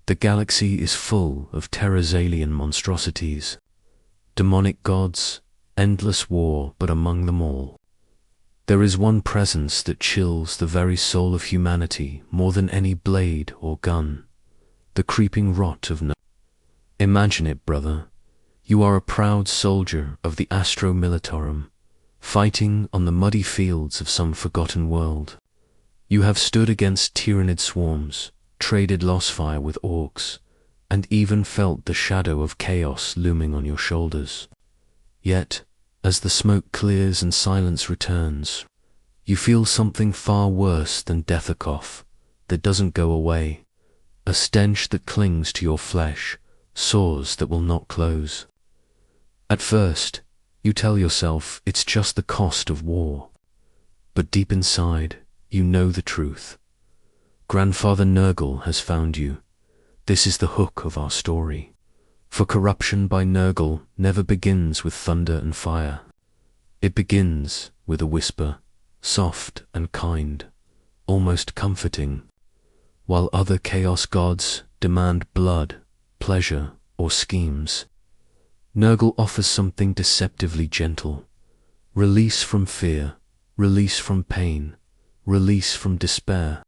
The galaxy is full of terror's alien monstrosities, demonic gods, endless war, but among them all, there is one presence that chills the very soul of humanity more than any blade or gun, the creeping rot of Nurgle. Imagine it, brother. You are a proud soldier of the Astro Militarum, fighting on the muddy fields of some forgotten world. You have stood against tyrannid swarms, traded lost fire with orcs, and even felt the shadow of chaos looming on your shoulders. Yet, as the smoke clears and silence returns, you feel something far worse than death, a cough that doesn't go away, a stench that clings to your flesh, sores that will not close. At first, you tell yourself it's just the cost of war, but deep inside, you know the truth. Grandfather Nurgle has found you. This is the hook of our story. For corruption by Nurgle never begins with thunder and fire. It begins with a whisper, soft and kind, almost comforting. While other chaos gods demand blood, pleasure, or schemes, Nurgle offers something deceptively gentle. Release from fear, release from pain, release from despair.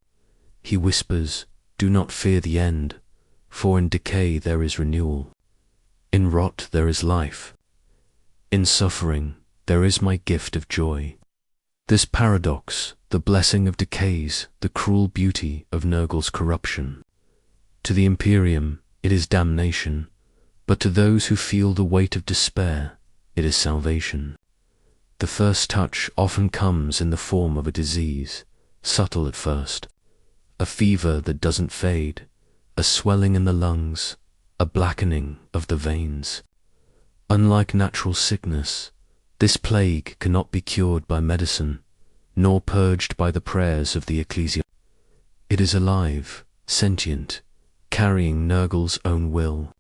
He whispers, do not fear the end, for in decay there is renewal. In rot there is life. In suffering there is my gift of joy. This paradox, the blessing of decays, the cruel beauty of Nurgle's corruption. To the Imperium it is damnation, but to those who feel the weight of despair, it is salvation. The first touch often comes in the form of a disease, subtle at first, a fever that doesn't fade, a swelling in the lungs, a blackening of the veins. Unlike natural sickness, this plague cannot be cured by medicine, nor purged by the prayers of the ecclesia. It is alive, sentient, carrying Nurgle's own will.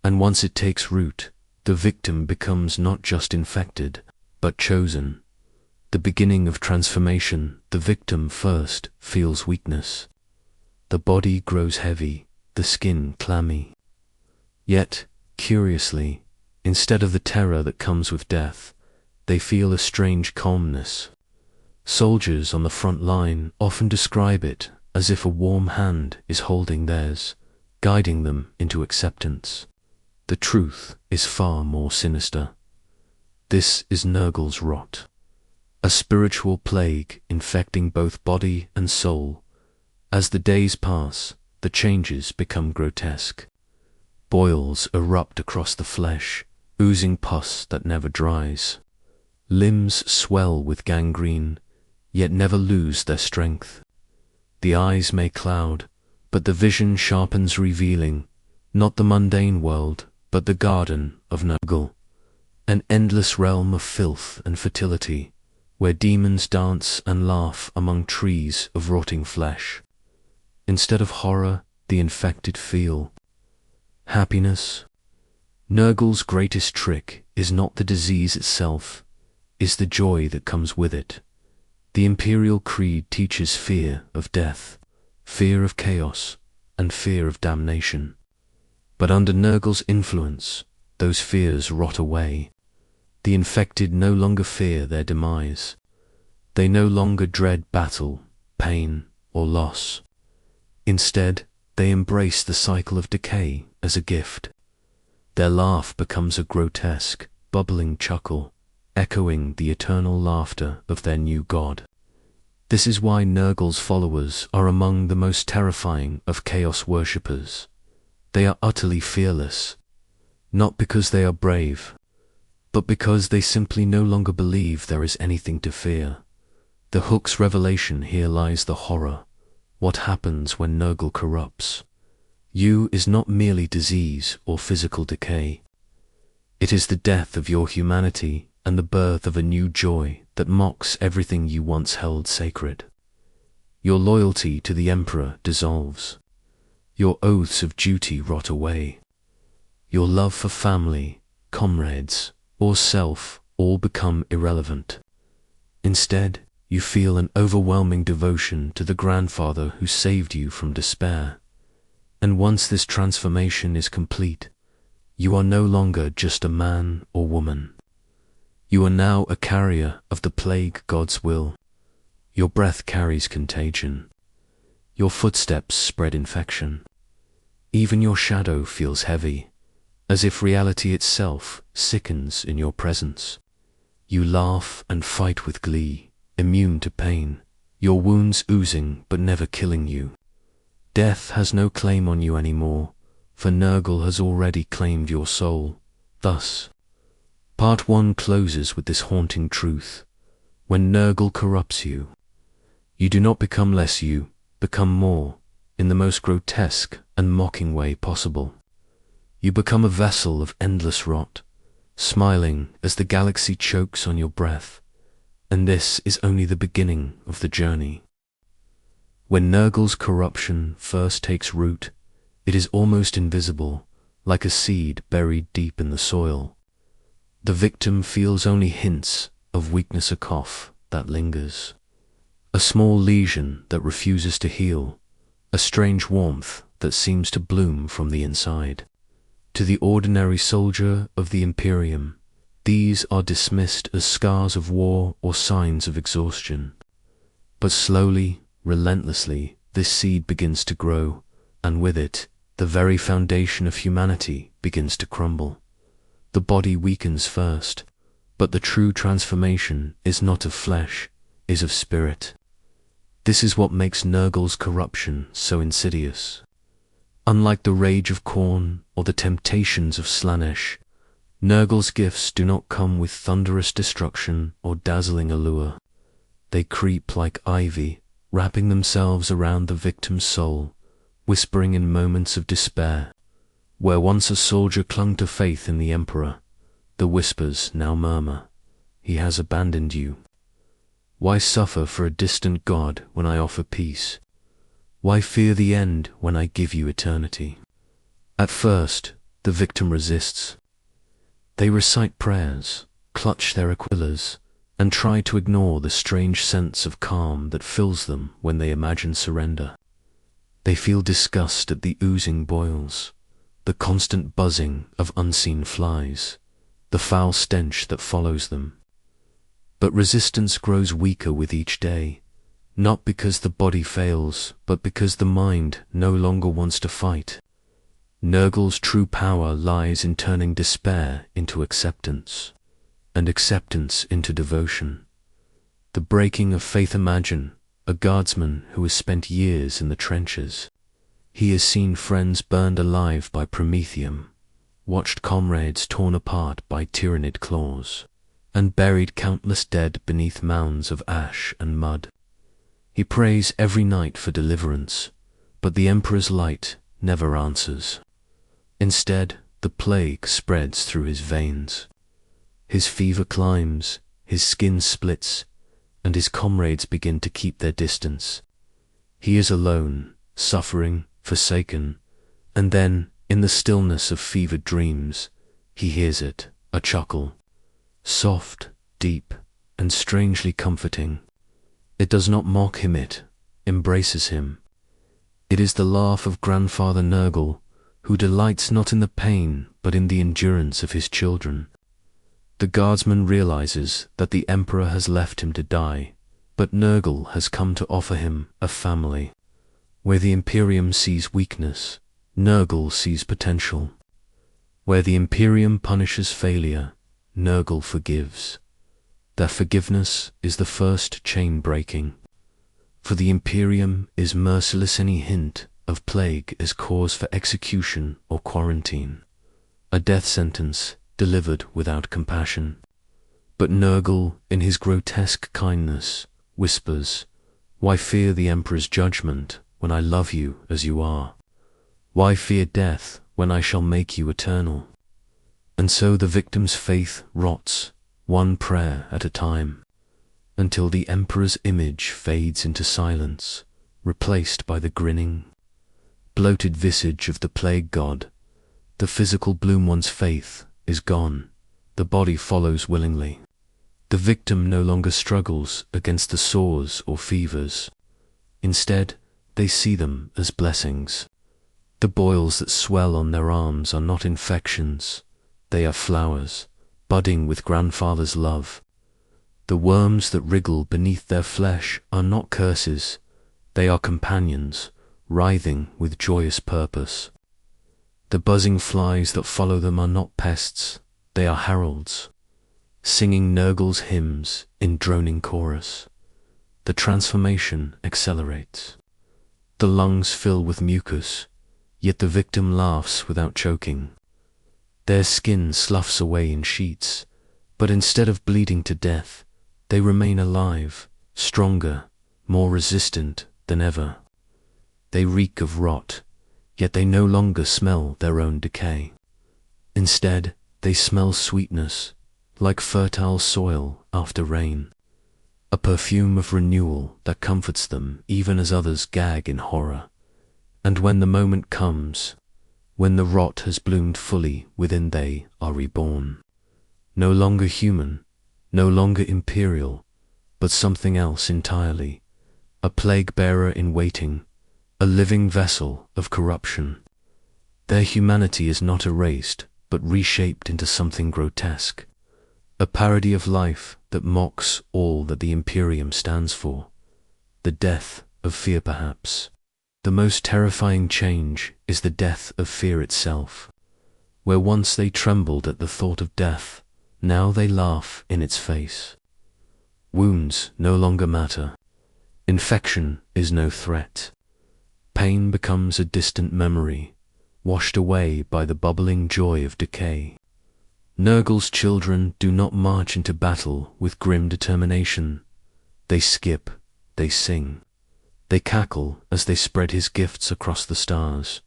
And once it takes root, the victim becomes not just infected, but chosen. The beginning of transformation, the victim first feels weakness. The body grows heavy, the skin clammy. Yet, curiously, instead of the terror that comes with death, they feel a strange calmness. Soldiers on the front line often describe it as if a warm hand is holding theirs, guiding them into acceptance. The truth is far more sinister. This is Nurgle's rot, a spiritual plague infecting both body and soul. As the days pass, the changes become grotesque. Boils erupt across the flesh, oozing pus that never dries. Limbs swell with gangrene, yet never lose their strength. The eyes may cloud, but the vision sharpens, revealing not the mundane world, but the garden of Nurgle, an endless realm of filth and fertility, where demons dance and laugh among trees of rotting flesh. Instead of horror, the infected feel happiness. Nurgle's greatest trick is not the disease itself, is the joy that comes with it. The Imperial Creed teaches fear of death, fear of chaos, and fear of damnation. But under Nurgle's influence, those fears rot away. The infected no longer fear their demise. They no longer dread battle, pain, or loss. Instead, they embrace the cycle of decay as a gift. Their laugh becomes a grotesque, bubbling chuckle, echoing the eternal laughter of their new god. This is why Nurgle's followers are among the most terrifying of chaos worshippers. They are utterly fearless, not because they are brave, but because they simply no longer believe there is anything to fear. The Hook's revelation here lies the horror. What happens when Nurgle corrupts? You is not merely disease or physical decay. It is the death of your humanity and the birth of a new joy that mocks everything you once held sacred. Your loyalty to the Emperor dissolves. Your oaths of duty rot away. Your love for family, comrades, or self all become irrelevant. Instead, you feel an overwhelming devotion to the grandfather who saved you from despair. And once this transformation is complete, you are no longer just a man or woman. You are now a carrier of the plague god's will. Your breath carries contagion. Your footsteps spread infection. Even your shadow feels heavy, as if reality itself sickens in your presence. You laugh and fight with glee, immune to pain, your wounds oozing but never killing you. Death has no claim on you anymore, for Nurgle has already claimed your soul. Thus, Part 1 closes with this haunting truth. When Nurgle corrupts you, you do not become less, you become more, in the most grotesque and mocking way possible. You become a vessel of endless rot, smiling as the galaxy chokes on your breath, and this is only the beginning of the journey. When Nurgle's corruption first takes root, it is almost invisible, like a seed buried deep in the soil. The victim feels only hints of weakness, a cough that lingers, a small lesion that refuses to heal, a strange warmth that seems to bloom from the inside. To the ordinary soldier of the Imperium, these are dismissed as scars of war or signs of exhaustion. But slowly, relentlessly, this seed begins to grow, and with it, the very foundation of humanity begins to crumble. The body weakens first, but the true transformation is not of flesh, is of spirit. This is what makes Nurgle's corruption so insidious. Unlike the rage of Khorne or the temptations of Slaanesh, Nurgle's gifts do not come with thunderous destruction or dazzling allure. They creep like ivy, wrapping themselves around the victim's soul, whispering in moments of despair. Where once a soldier clung to faith in the Emperor, the whispers now murmur, "He has abandoned you." Why suffer for a distant god when I offer peace? Why fear the end when I give you eternity? At first, the victim resists. They recite prayers, clutch their aquillas, and try to ignore the strange sense of calm that fills them when they imagine surrender. They feel disgust at the oozing boils, the constant buzzing of unseen flies, the foul stench that follows them. But resistance grows weaker with each day, not because the body fails, but because the mind no longer wants to fight. Nurgle's true power lies in turning despair into acceptance, and acceptance into devotion. The breaking of faith. Imagine a guardsman who has spent years in the trenches. He has seen friends burned alive by Prometheum, watched comrades torn apart by tyrannid claws, and buried countless dead beneath mounds of ash and mud. He prays every night for deliverance, but the Emperor's light never answers. Instead, the plague spreads through his veins. His fever climbs, his skin splits, and his comrades begin to keep their distance. He is alone, suffering, forsaken, and then, in the stillness of fevered dreams, he hears it, a chuckle, soft, deep, and strangely comforting. It does not mock him, it embraces him. It is the laugh of Grandfather Nurgle, who delights not in the pain but in the endurance of his children. The guardsman realizes that the Emperor has left him to die, but Nurgle has come to offer him a family. Where the Imperium sees weakness, Nurgle sees potential. Where the Imperium punishes failure, Nurgle forgives. Their forgiveness is the first chain breaking. For the Imperium is merciless. Any hint of plague as cause for execution or quarantine, a death sentence delivered without compassion. But Nurgle, in his grotesque kindness, whispers, "Why fear the Emperor's judgment when I love you as you are? Why fear death when I shall make you eternal?" And so the victim's faith rots, one prayer at a time, until the Emperor's image fades into silence, replaced by the grinning, bloated visage of the plague god. The physical bloom, one's faith, is gone. The body follows willingly. The victim no longer struggles against the sores or fevers. Instead, they see them as blessings. The boils that swell on their arms are not infections, they are flowers, budding with grandfather's love. The worms that wriggle beneath their flesh are not curses, they are companions, writhing with joyous purpose. The buzzing flies that follow them are not pests, they are heralds, singing Nurgle's hymns in droning chorus. The transformation accelerates. The lungs fill with mucus, yet the victim laughs without choking. Their skin sloughs away in sheets, but instead of bleeding to death, they remain alive, stronger, more resistant than ever. They reek of rot, yet they no longer smell their own decay. Instead, they smell sweetness, like fertile soil after rain, a perfume of renewal that comforts them even as others gag in horror. And when the moment comes, when the rot has bloomed fully within, they are reborn. No longer human, no longer imperial, but something else entirely, a plague bearer in waiting, a living vessel of corruption. Their humanity is not erased, but reshaped into something grotesque, a parody of life that mocks all that the Imperium stands for, the death of fear perhaps. The most terrifying change is the death of fear itself. Where once they trembled at the thought of death, now they laugh in its face. Wounds no longer matter. Infection is no threat. Pain becomes a distant memory, washed away by the bubbling joy of decay. Nurgle's children do not march into battle with grim determination. They skip, they sing. They cackle as they spread his gifts across the stars.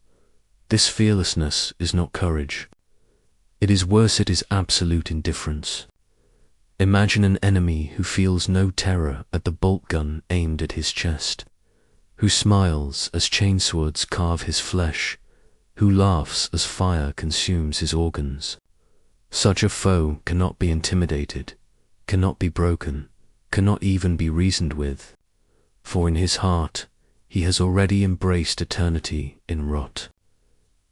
This fearlessness is not courage. It is worse, it is absolute indifference. Imagine an enemy who feels no terror at the bolt gun aimed at his chest, who smiles as chainswords carve his flesh, who laughs as fire consumes his organs. Such a foe cannot be intimidated, cannot be broken, cannot even be reasoned with. For in his heart, he has already embraced eternity in rot.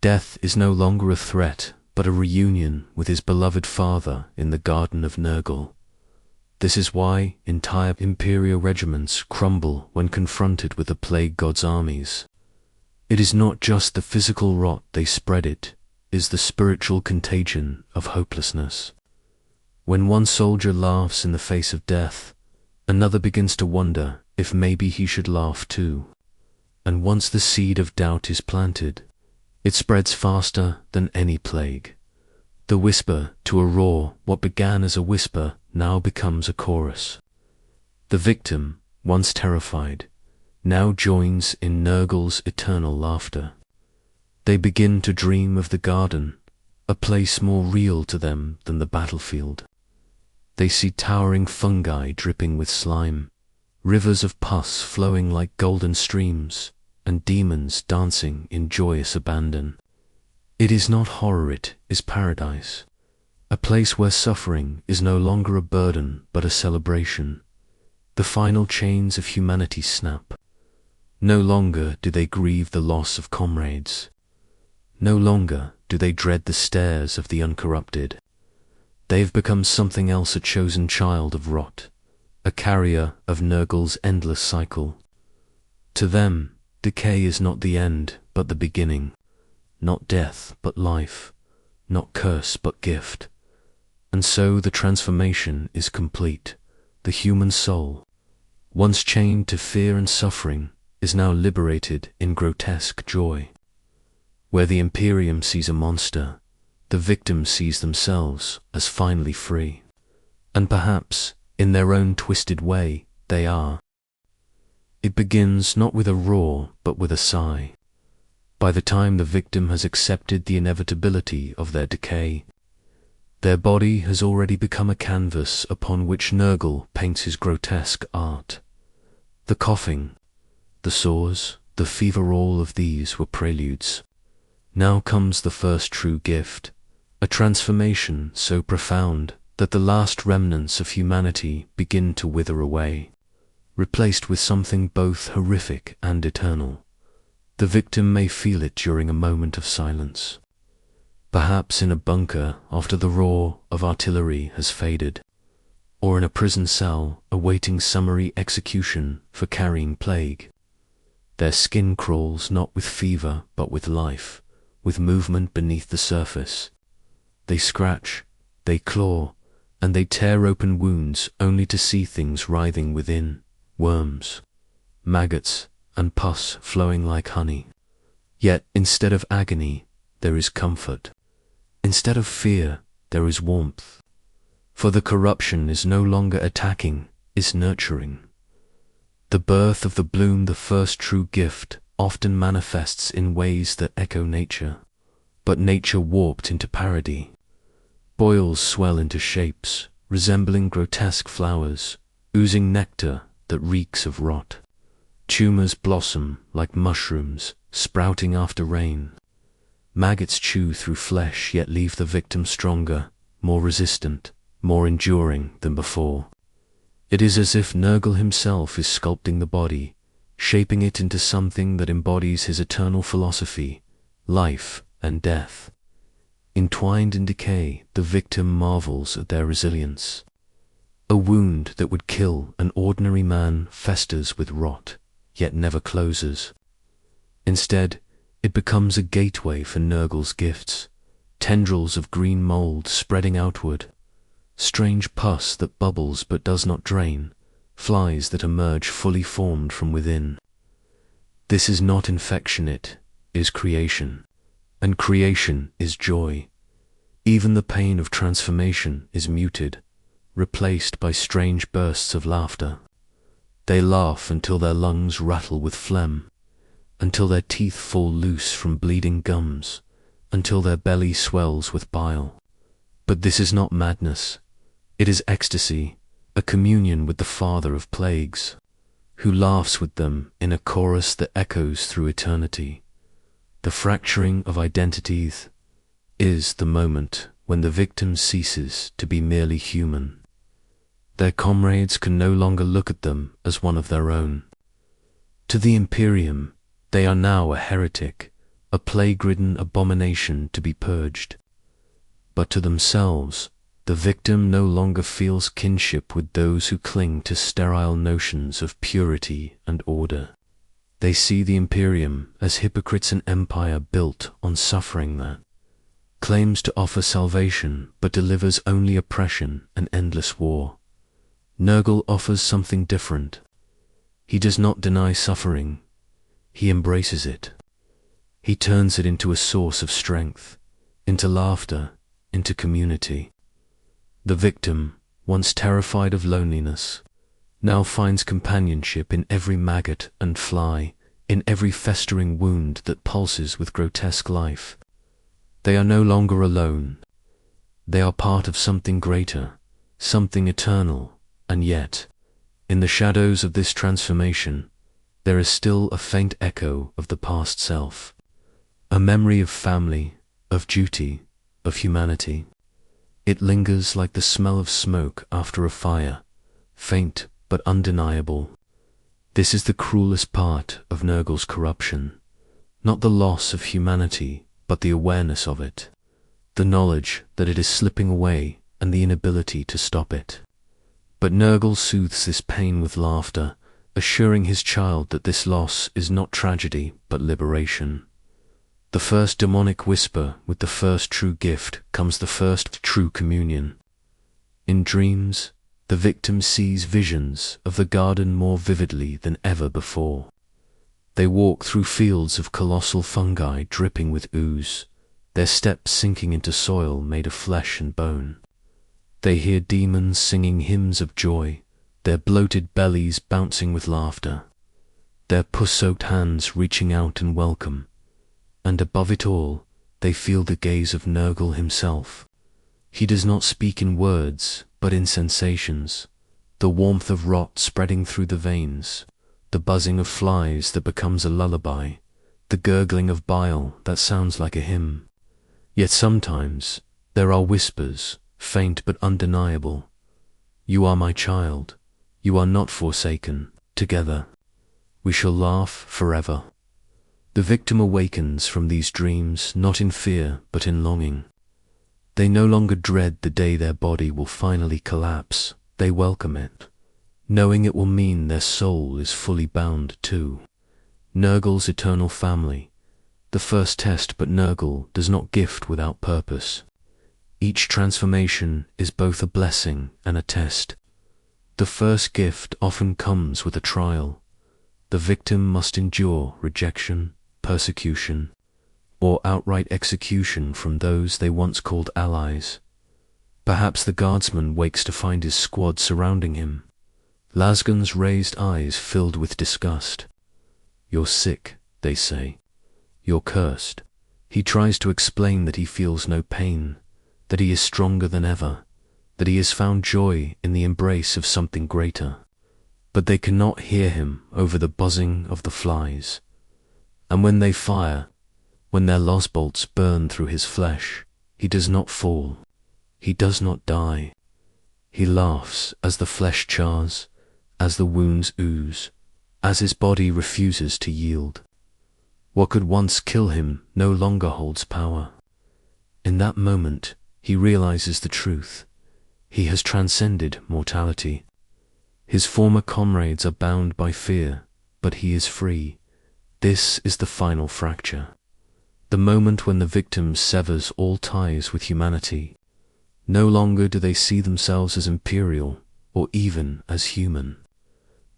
Death is no longer a threat, but a reunion with his beloved father in the garden of Nurgle. This is why entire imperial regiments crumble when confronted with the plague god's armies. It is not just the physical rot they spread, it is the spiritual contagion of hopelessness. When one soldier laughs in the face of death, another begins to wonder if maybe he should laugh too. And once the seed of doubt is planted, it spreads faster than any plague. The whisper to a roar, what began as a whisper, now becomes a chorus. The victim, once terrified, now joins in Nurgle's eternal laughter. They begin to dream of the garden, a place more real to them than the battlefield. They see towering fungi dripping with slime, rivers of pus flowing like golden streams, and demons dancing in joyous abandon. It is not horror, it is paradise, a place where suffering is no longer a burden but a celebration. The final chains of humanity snap. No longer do they grieve the loss of comrades. No longer do they dread the stares of the uncorrupted. They have become something else, a chosen child of rot, a carrier of Nurgle's endless cycle. To them, decay is not the end, but the beginning. Not death, but life. Not curse, but gift. And so the transformation is complete. The human soul, once chained to fear and suffering, is now liberated in grotesque joy. Where the Imperium sees a monster, the victim sees themselves as finally free. And perhaps, in their own twisted way, they are. It begins not with a roar, but with a sigh. By the time the victim has accepted the inevitability of their decay, their body has already become a canvas upon which Nurgle paints his grotesque art. The coughing, the sores, the fever, all of these were preludes. Now comes the first true gift, a transformation so profound that the last remnants of humanity begin to wither away, replaced with something both horrific and eternal. The victim may feel it during a moment of silence. Perhaps in a bunker after the roar of artillery has faded, or in a prison cell awaiting summary execution for carrying plague. Their skin crawls not with fever but with life, with movement beneath the surface. They scratch, they claw, and they tear open wounds only to see things writhing within, worms, maggots, and pus flowing like honey. Yet instead of agony, there is comfort. Instead of fear, there is warmth. For the corruption is no longer attacking, is nurturing. The birth of the bloom, the first true gift, often manifests in ways that echo nature, but nature warped into parody. Boils swell into shapes, resembling grotesque flowers, oozing nectar that reeks of rot. Tumors blossom like mushrooms, sprouting after rain. Maggots chew through flesh yet leave the victim stronger, more resistant, more enduring than before. It is as if Nurgle himself is sculpting the body, shaping it into something that embodies his eternal philosophy, life and death. Entwined in decay, the victim marvels at their resilience. A wound that would kill an ordinary man festers with rot, yet never closes. Instead, it becomes a gateway for Nurgle's gifts, tendrils of green mold spreading outward, strange pus that bubbles but does not drain, flies that emerge fully formed from within. This is not infection, it is creation, and creation is joy. Even the pain of transformation is muted, replaced by strange bursts of laughter. They laugh until their lungs rattle with phlegm, until their teeth fall loose from bleeding gums, until their belly swells with bile. But this is not madness. It is ecstasy, a communion with the Father of plagues, who laughs with them in a chorus that echoes through eternity. The fracturing of identities is the moment when the victim ceases to be merely human. Their comrades can no longer look at them as one of their own. To the Imperium, they are now a heretic, a plague-ridden abomination to be purged. But to themselves, the victim no longer feels kinship with those who cling to sterile notions of purity and order. They see the Imperium as hypocrites, an empire built on suffering that claims to offer salvation but delivers only oppression and endless war. Nurgle offers something different. He does not deny suffering. He embraces it. He turns it into a source of strength, into laughter, into community. The victim, once terrified of loneliness, now finds companionship in every maggot and fly, in every festering wound that pulses with grotesque life. They are no longer alone. They are part of something greater, something eternal, and yet, in the shadows of this transformation, there is still a faint echo of the past self, a memory of family, of duty, of humanity. It lingers like the smell of smoke after a fire, faint but undeniable. This is the cruelest part of Nurgle's corruption, not the loss of humanity, but the awareness of it, the knowledge that it is slipping away and the inability to stop it. But Nurgle soothes this pain with laughter, assuring his child that this loss is not tragedy but liberation. The first demonic whisper with the first true gift comes the first true communion. In dreams, the victim sees visions of the garden more vividly than ever before. They walk through fields of colossal fungi dripping with ooze, their steps sinking into soil made of flesh and bone. They hear demons singing hymns of joy, their bloated bellies bouncing with laughter, their pus-soaked hands reaching out in welcome. And above it all, they feel the gaze of Nurgle himself. He does not speak in words, but in sensations, the warmth of rot spreading through the veins, the buzzing of flies that becomes a lullaby, the gurgling of bile that sounds like a hymn. Yet sometimes there are whispers, faint but undeniable. You are my child. You are not forsaken. Together, we shall laugh forever. The victim awakens from these dreams not in fear but in longing. They no longer dread the day their body will finally collapse. They welcome it, knowing it will mean their soul is fully bound too. Nurgle's eternal family. The first test, but Nurgle does not gift without purpose. Each transformation is both a blessing and a test. The first gift often comes with a trial. The victim must endure rejection, persecution, or outright execution from those they once called allies. Perhaps the guardsman wakes to find his squad surrounding him. Lasgun's raised eyes filled with disgust. "You're sick," they say. "You're cursed." He tries to explain that he feels no pain, that he is stronger than ever, that he has found joy in the embrace of something greater. But they cannot hear him over the buzzing of the flies. And when they fire, when their lost bolts burn through his flesh, he does not fall. He does not die. He laughs as the flesh chars, as the wounds ooze, as his body refuses to yield. What could once kill him no longer holds power. In that moment, he realizes the truth. He has transcended mortality. His former comrades are bound by fear, but he is free. This is the final fracture. The moment when the victim severs all ties with humanity. No longer do they see themselves as imperial, or even as human.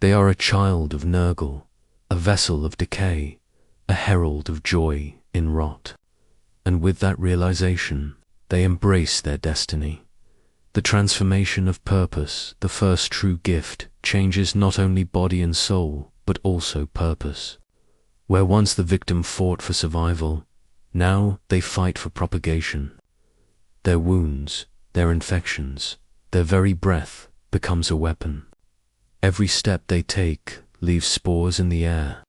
They are a child of Nurgle, a vessel of decay, a herald of joy in rot. And with that realization, they embrace their destiny. The transformation of purpose, the first true gift, changes not only body and soul, but also purpose. Where once the victim fought for survival, now they fight for propagation. Their wounds, their infections, their very breath becomes a weapon. Every step they take leaves spores in the air.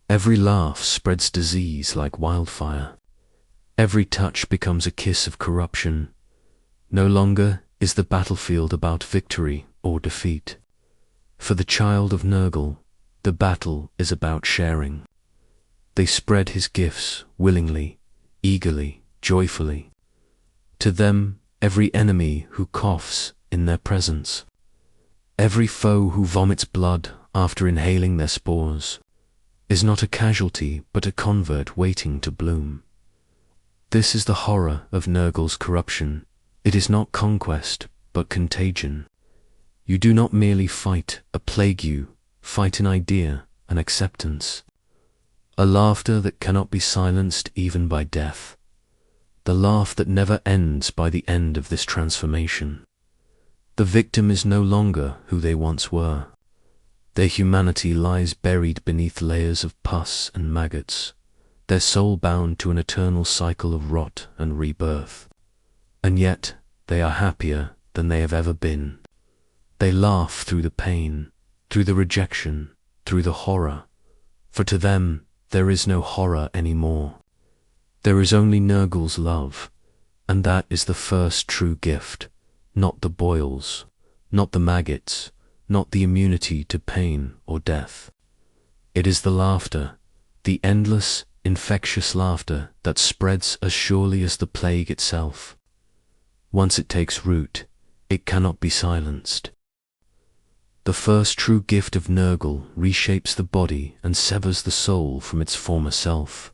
Every laugh spreads disease like wildfire. Every touch becomes a kiss of corruption. No longer is the battlefield about victory or defeat. For the child of Nurgle, the battle is about sharing. They spread his gifts willingly, eagerly, joyfully. To them, every enemy who coughs in their presence, every foe who vomits blood after inhaling their spores, is not a casualty but a convert waiting to bloom. This is the horror of Nurgle's corruption. It is not conquest, but contagion. You do not merely fight a plague, you fight an idea, an acceptance. A laughter that cannot be silenced even by death. The laugh that never ends by the end of this transformation. The victim is no longer who they once were. Their humanity lies buried beneath layers of pus and maggots, their soul bound to an eternal cycle of rot and rebirth. And yet, they are happier than they have ever been. They laugh through the pain, through the rejection, through the horror. For to them, there is no horror anymore. There is only Nurgle's love, and that is the first true gift, not the boils, not the maggots, not the immunity to pain or death. It is the laughter, the endless, infectious laughter that spreads as surely as the plague itself. Once it takes root, it cannot be silenced. The first true gift of Nurgle reshapes the body and severs the soul from its former self.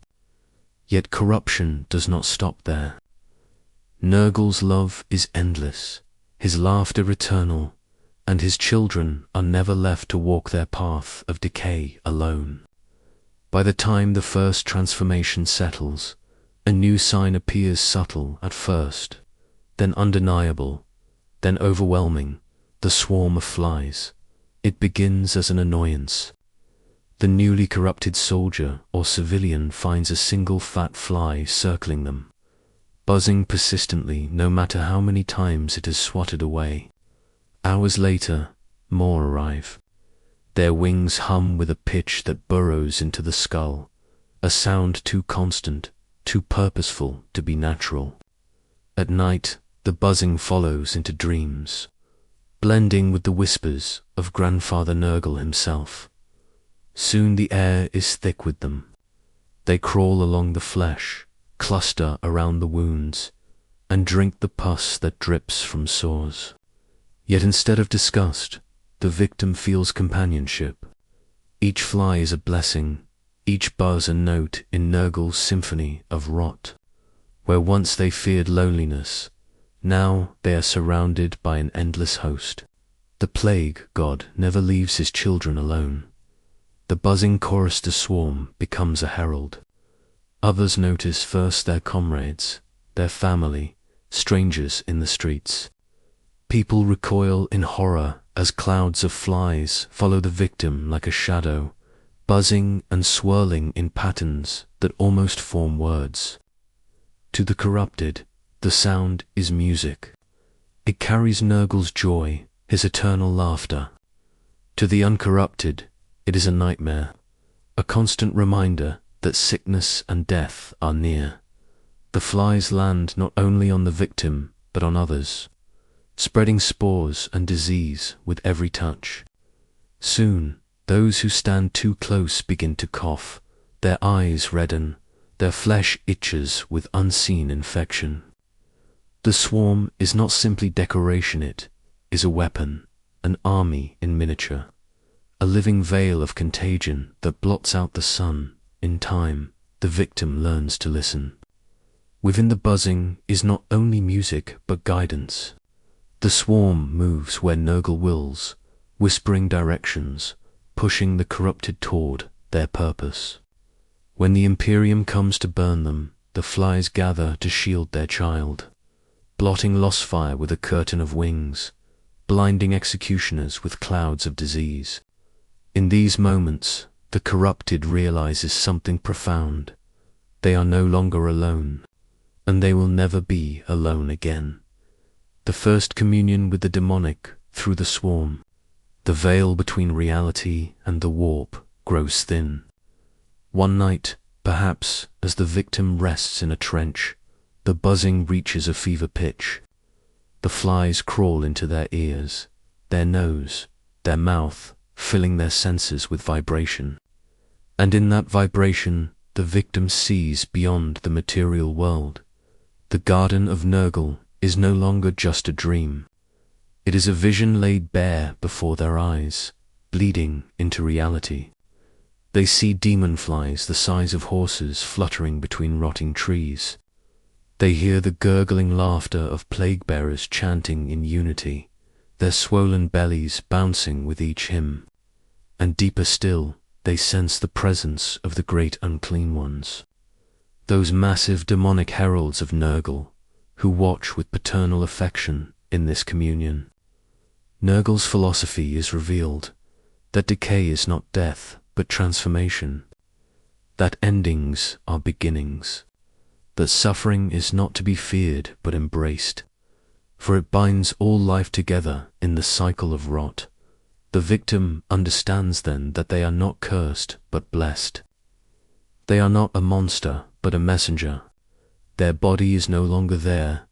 Yet corruption does not stop there. Nurgle's love is endless, his laughter eternal, and his children are never left to walk their path of decay alone. By the time the first transformation settles, a new sign appears, subtle at first, then undeniable, then overwhelming, the swarm of flies. It begins as an annoyance. The newly corrupted soldier or civilian finds a single fat fly circling them, buzzing persistently no matter how many times it has swatted away. Hours later, more arrive. Their wings hum with a pitch that burrows into the skull, a sound too constant, too purposeful to be natural. At night, the buzzing follows into dreams, blending with the whispers of Grandfather Nurgle himself. Soon the air is thick with them. They crawl along the flesh, cluster around the wounds, and drink the pus that drips from sores. Yet instead of disgust, the victim feels companionship. Each fly is a blessing, each buzz a note in Nurgle's symphony of rot. Where once they feared loneliness, now they are surrounded by an endless host. The plague god never leaves his children alone. The buzzing chorister swarm becomes a herald. Others notice first their comrades, their family, strangers in the streets. People recoil in horror as clouds of flies follow the victim like a shadow, buzzing and swirling in patterns that almost form words. To the corrupted, the sound is music. It carries Nurgle's joy, his eternal laughter. To the uncorrupted, it is a nightmare, a constant reminder that sickness and death are near. The flies land not only on the victim, but on others, spreading spores and disease with every touch. Soon, those who stand too close begin to cough, their eyes redden, their flesh itches with unseen infection. The swarm is not simply decoration, it is a weapon, an army in miniature, a living veil of contagion that blots out the sun. In time, the victim learns to listen. Within the buzzing is not only music but guidance. The swarm moves where Nurgle wills, whispering directions, pushing the corrupted toward their purpose. When the Imperium comes to burn them, the flies gather to shield their child, blotting lost fire with a curtain of wings, blinding executioners with clouds of disease. In these moments, the corrupted realizes something profound. They are no longer alone, and they will never be alone again. The first communion with the demonic through the swarm, the veil between reality and the warp grows thin. One night, perhaps, as the victim rests in a trench, the buzzing reaches a fever pitch. The flies crawl into their ears, their nose, their mouth, filling their senses with vibration. And in that vibration, the victim sees beyond the material world. The garden of Nurgle is no longer just a dream. It is a vision laid bare before their eyes, bleeding into reality. They see demon flies the size of horses fluttering between rotting trees. They hear the gurgling laughter of plague-bearers chanting in unity, their swollen bellies bouncing with each hymn. And deeper still, they sense the presence of the great unclean ones, those massive demonic heralds of Nurgle, who watch with paternal affection in this communion. Nurgle's philosophy is revealed, that decay is not death, but transformation, that endings are beginnings, that suffering is not to be feared but embraced, for it binds all life together in the cycle of rot. The victim understands then that they are not cursed but blessed. They are not a monster but a messenger. Their body is no longer there.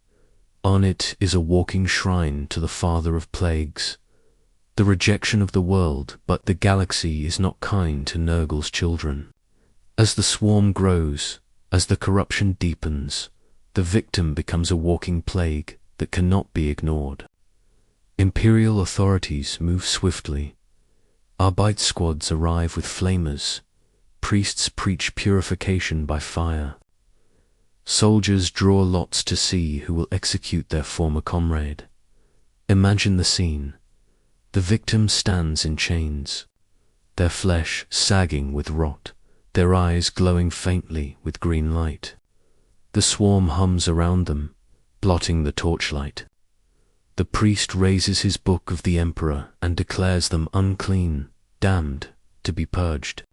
On it is a walking shrine to the Father of Plagues. The rejection of the world, but the galaxy is not kind to Nurgle's children. As the swarm grows, as the corruption deepens, the victim becomes a walking plague that cannot be ignored. Imperial authorities move swiftly. Arbite squads arrive with flamers. Priests preach purification by fire. Soldiers draw lots to see who will execute their former comrade. Imagine the scene. The victim stands in chains, their flesh sagging with rot, their eyes glowing faintly with green light. The swarm hums around them, blotting the torchlight. The priest raises his book of the Emperor and declares them unclean, damned, to be purged.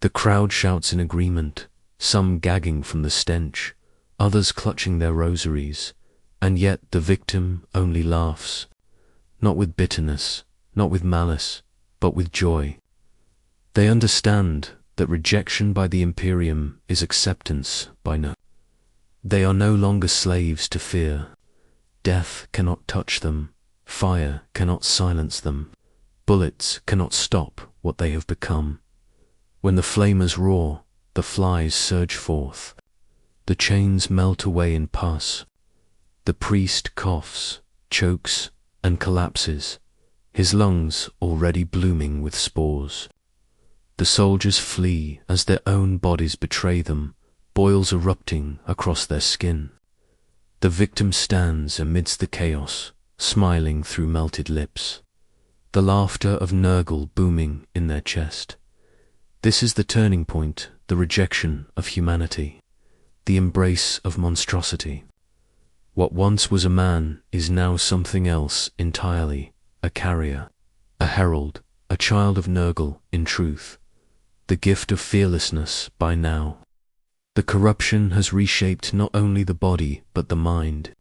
The crowd shouts in agreement, some gagging from the stench, others clutching their rosaries, and yet the victim only laughs, not with bitterness, not with malice, but with joy. They understand that rejection by the Imperium is acceptance by no. They are no longer slaves to fear. Death cannot touch them, fire cannot silence them, bullets cannot stop what they have become. When the flamers roar, the flies surge forth. The chains melt away in pus. The priest coughs, chokes, and collapses, his lungs already blooming with spores. The soldiers flee as their own bodies betray them, boils erupting across their skin. The victim stands amidst the chaos, smiling through melted lips, the laughter of Nurgle booming in their chest. This is the turning point, the rejection of humanity, the embrace of monstrosity. What once was a man is now something else entirely, a carrier, a herald, a child of Nurgle in truth, the gift of fearlessness by now. The corruption has reshaped not only the body but the mind.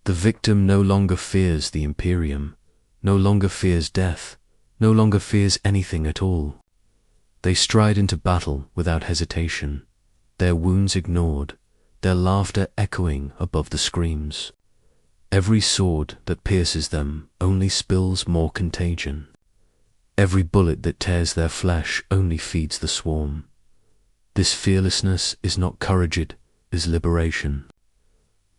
The victim no longer fears the Imperium, no longer fears death, no longer fears anything at all. They stride into battle without hesitation, their wounds ignored, their laughter echoing above the screams. Every sword that pierces them only spills more contagion. Every bullet that tears their flesh only feeds the swarm. This fearlessness is not courage, it is liberation.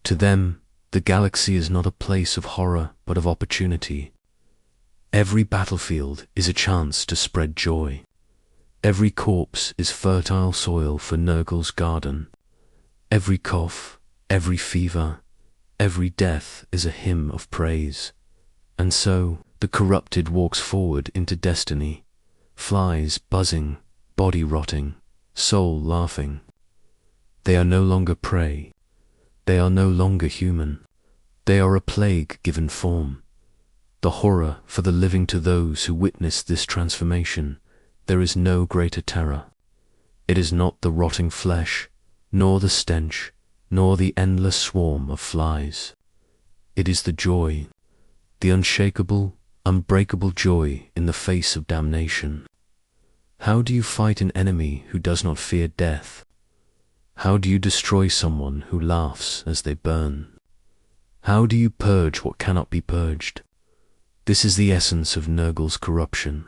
To them, the galaxy is not a place of horror but of opportunity. Every battlefield is a chance to spread joy. Every corpse is fertile soil for Nurgle's garden. Every cough, every fever, every death is a hymn of praise. And so the corrupted walks forward into destiny, flies buzzing, body rotting, soul laughing. They are no longer prey. They are no longer human. They are a plague given form. The horror for the living to those who witness this transformation, there is no greater terror. It is not the rotting flesh, nor the stench, nor the endless swarm of flies. It is the joy, the unshakable, unbreakable joy in the face of damnation. How do you fight an enemy who does not fear death? How do you destroy someone who laughs as they burn? How do you purge what cannot be purged? This is the essence of Nurgle's corruption.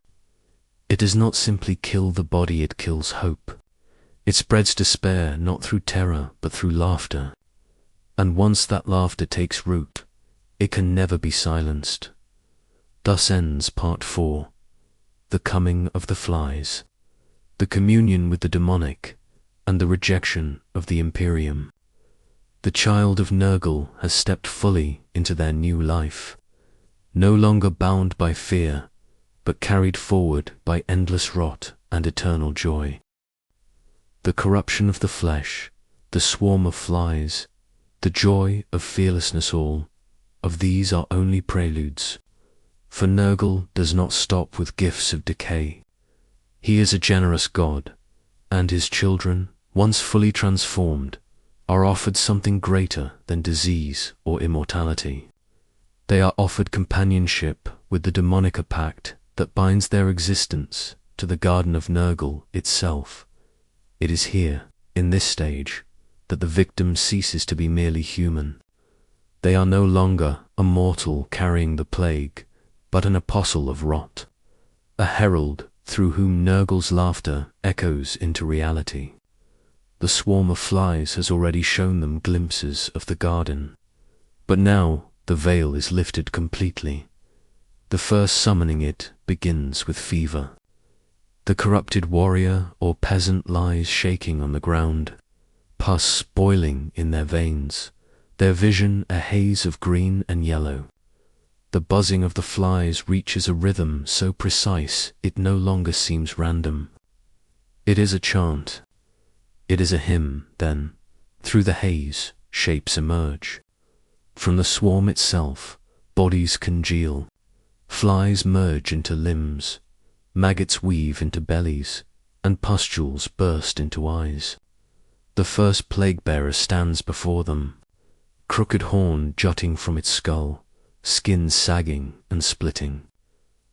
It does not simply kill the body, it kills hope. It spreads despair not through terror but through laughter. And once that laughter takes root, it can never be silenced. Thus ends Part 4, the coming of the flies, the communion with the demonic, and the rejection of the Imperium. The child of Nurgle has stepped fully into their new life, no longer bound by fear, but carried forward by endless rot and eternal joy. The corruption of the flesh, the swarm of flies, the joy of fearlessness, all of these are only preludes. For Nurgle does not stop with gifts of decay. He is a generous God, and his children, once fully transformed, are offered something greater than disease or immortality. They are offered companionship with the demonic pact that binds their existence to the Garden of Nurgle itself. It is here, in this stage, that the victim ceases to be merely human. They are no longer a mortal carrying the plague, but an apostle of rot, a herald through whom Nurgle's laughter echoes into reality. The swarm of flies has already shown them glimpses of the garden, but now the veil is lifted completely. The first summoning it begins with fever. The corrupted warrior or peasant lies shaking on the ground, pus boiling in their veins, their vision a haze of green and yellow. The buzzing of the flies reaches a rhythm so precise it no longer seems random. It is a chant. It is a hymn, then, through the haze, shapes emerge. From the swarm itself, bodies congeal, flies merge into limbs, maggots weave into bellies, and pustules burst into eyes. The first plague-bearer stands before them, crooked horn jutting from its skull, skin sagging and splitting.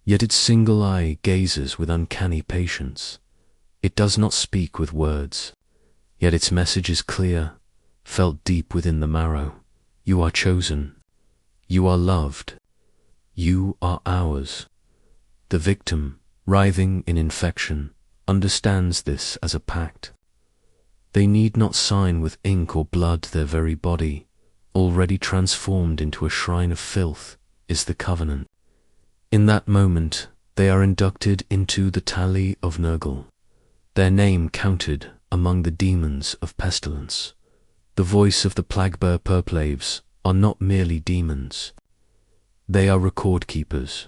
Yet its single eye gazes with uncanny patience. It does not speak with words, yet its message is clear, felt deep within the marrow. You are chosen. You are loved. You are ours. The victim, writhing in infection, understands this as a pact. They need not sign with ink or blood. Their very body, already transformed into a shrine of filth, is the covenant. In that moment, they are inducted into the tally of Nurgle, their name counted among the demons of pestilence. The voice of the Plaguebear Purplaves are not merely demons. They are record keepers.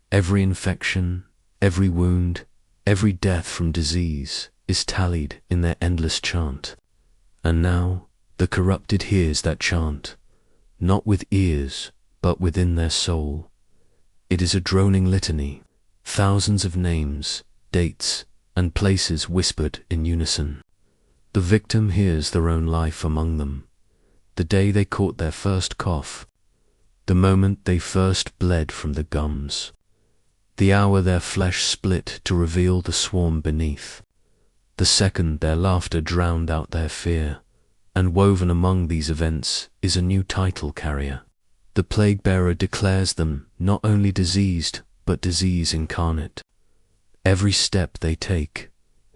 Every infection, every wound, every death from disease is tallied in their endless chant. And now the corrupted hears that chant, not with ears, but within their soul. It is a droning litany, thousands of names, dates, and places whispered in unison. The victim hears their own life among them, the day they caught their first cough, the moment they first bled from the gums, the hour their flesh split to reveal the swarm beneath, the second their laughter drowned out their fear, and woven among these events is a new title carrier. The plague-bearer declares them not only diseased, but disease incarnate. Every step they take,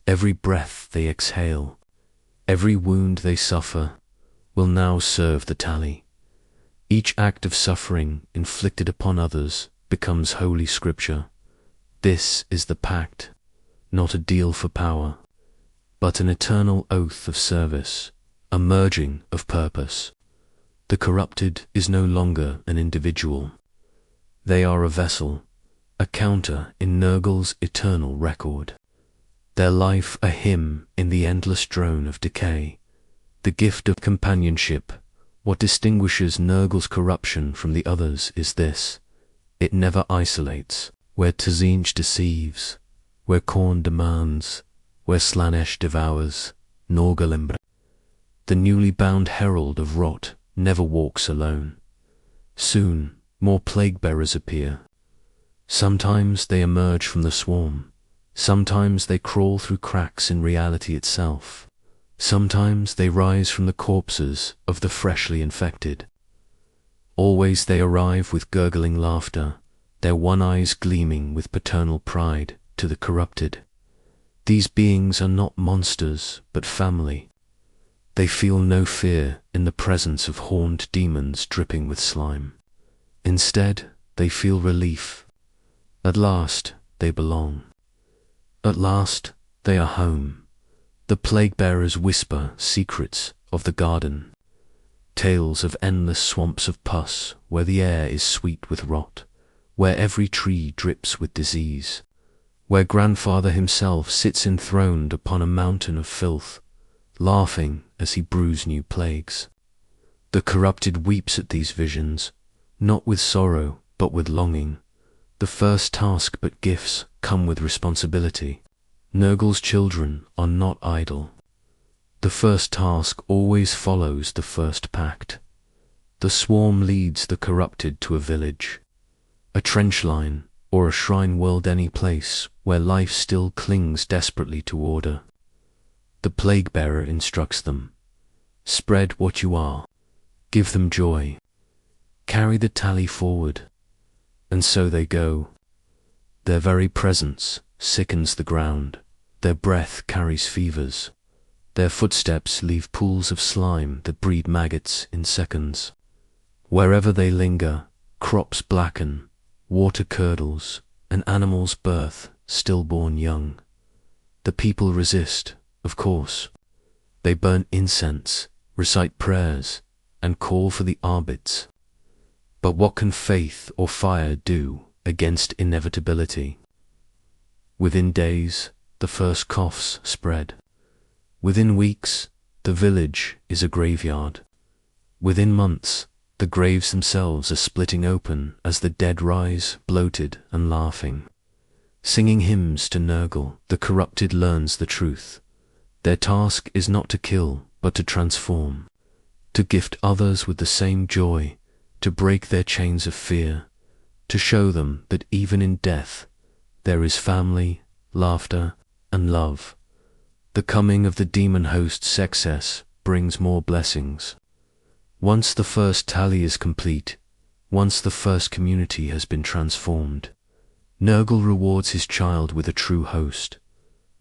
every breath they exhale, every wound they suffer will now serve the tally. Each act of suffering inflicted upon others becomes holy scripture. This is the pact, not a deal for power, but an eternal oath of service, a merging of purpose. The corrupted is no longer an individual. They are a vessel, a counter in Nurgle's eternal record. Their life a hymn in the endless drone of decay. The gift of companionship. What distinguishes Nurgle's corruption from the others is this: it never isolates. Where Tzinch deceives, where Khorne demands, where Slanesh devours, Nurgle embraces. The newly bound herald of rot never walks alone. Soon, more plague-bearers appear. Sometimes they emerge from the swarm. Sometimes they crawl through cracks in reality itself. Sometimes they rise from the corpses of the freshly infected. Always they arrive with gurgling laughter, their one eyes gleaming with paternal pride to the corrupted. These beings are not monsters, but family. They feel no fear in the presence of horned demons dripping with slime. Instead, they feel relief. At last, they belong. At last, they are home. The plague-bearers whisper secrets of the garden, tales of endless swamps of pus where the air is sweet with rot, where every tree drips with disease, where Grandfather himself sits enthroned upon a mountain of filth, laughing as he brews new plagues. The corrupted weeps at these visions, not with sorrow, but with longing. The first task but gifts come with responsibility. Nurgle's children are not idle. The first task always follows the first pact. The swarm leads the corrupted to a village, a trench line, or a shrine world, any place where life still clings desperately to order. The plague-bearer instructs them. Spread what you are. Give them joy. Carry the tally forward. And so they go. Their very presence sickens the ground. Their breath carries fevers. Their footsteps leave pools of slime that breed maggots in seconds. Wherever they linger, crops blacken, water curdles, and animals birth stillborn young. The people resist, of course. They burn incense, recite prayers, and call for the arbits. But what can faith or fire do against inevitability? Within days, the first coughs spread. Within weeks, the village is a graveyard. Within months, the graves themselves are splitting open as the dead rise, bloated and laughing. Singing hymns to Nurgle, the corrupted learns the truth. Their task is not to kill, but to transform, to gift others with the same joy, to break their chains of fear, to show them that even in death, there is family, laughter, and love. The coming of the demon host's excess brings more blessings. Once the first tally is complete, once the first community has been transformed, Nurgle rewards his child with a true host.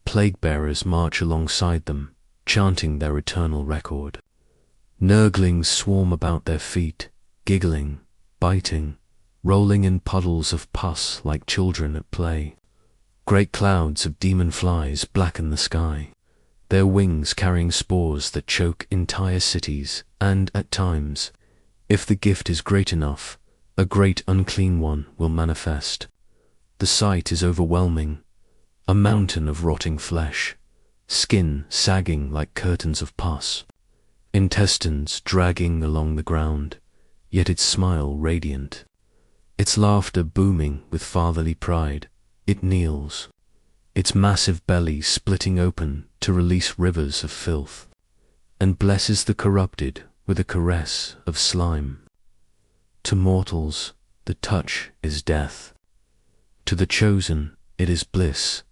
Plague-bearers march alongside them, chanting their eternal record. Nurglings swarm about their feet, giggling, biting, rolling in puddles of pus like children at play. Great clouds of demon flies blacken the sky, their wings carrying spores that choke entire cities, and, at times, if the gift is great enough, a great unclean one will manifest. The sight is overwhelming, a mountain of rotting flesh, skin sagging like curtains of pus, intestines dragging along the ground, yet its smile radiant. Its laughter booming with fatherly pride, it kneels, its massive belly splitting open to release rivers of filth, and blesses the corrupted with a caress of slime. To mortals, the touch is death. To the chosen, it is bliss,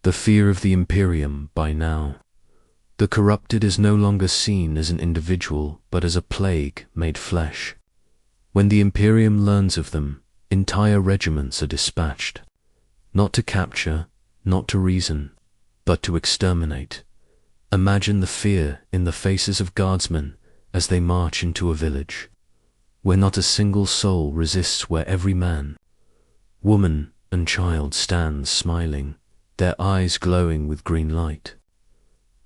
the fear of the Imperium by now. The corrupted is no longer seen as an individual, but as a plague made flesh. When the Imperium learns of them, entire regiments are dispatched, not to capture, not to reason, but to exterminate. Imagine the fear in the faces of guardsmen as they march into a village, where not a single soul resists, where every man, woman, and child stands smiling, their eyes glowing with green light,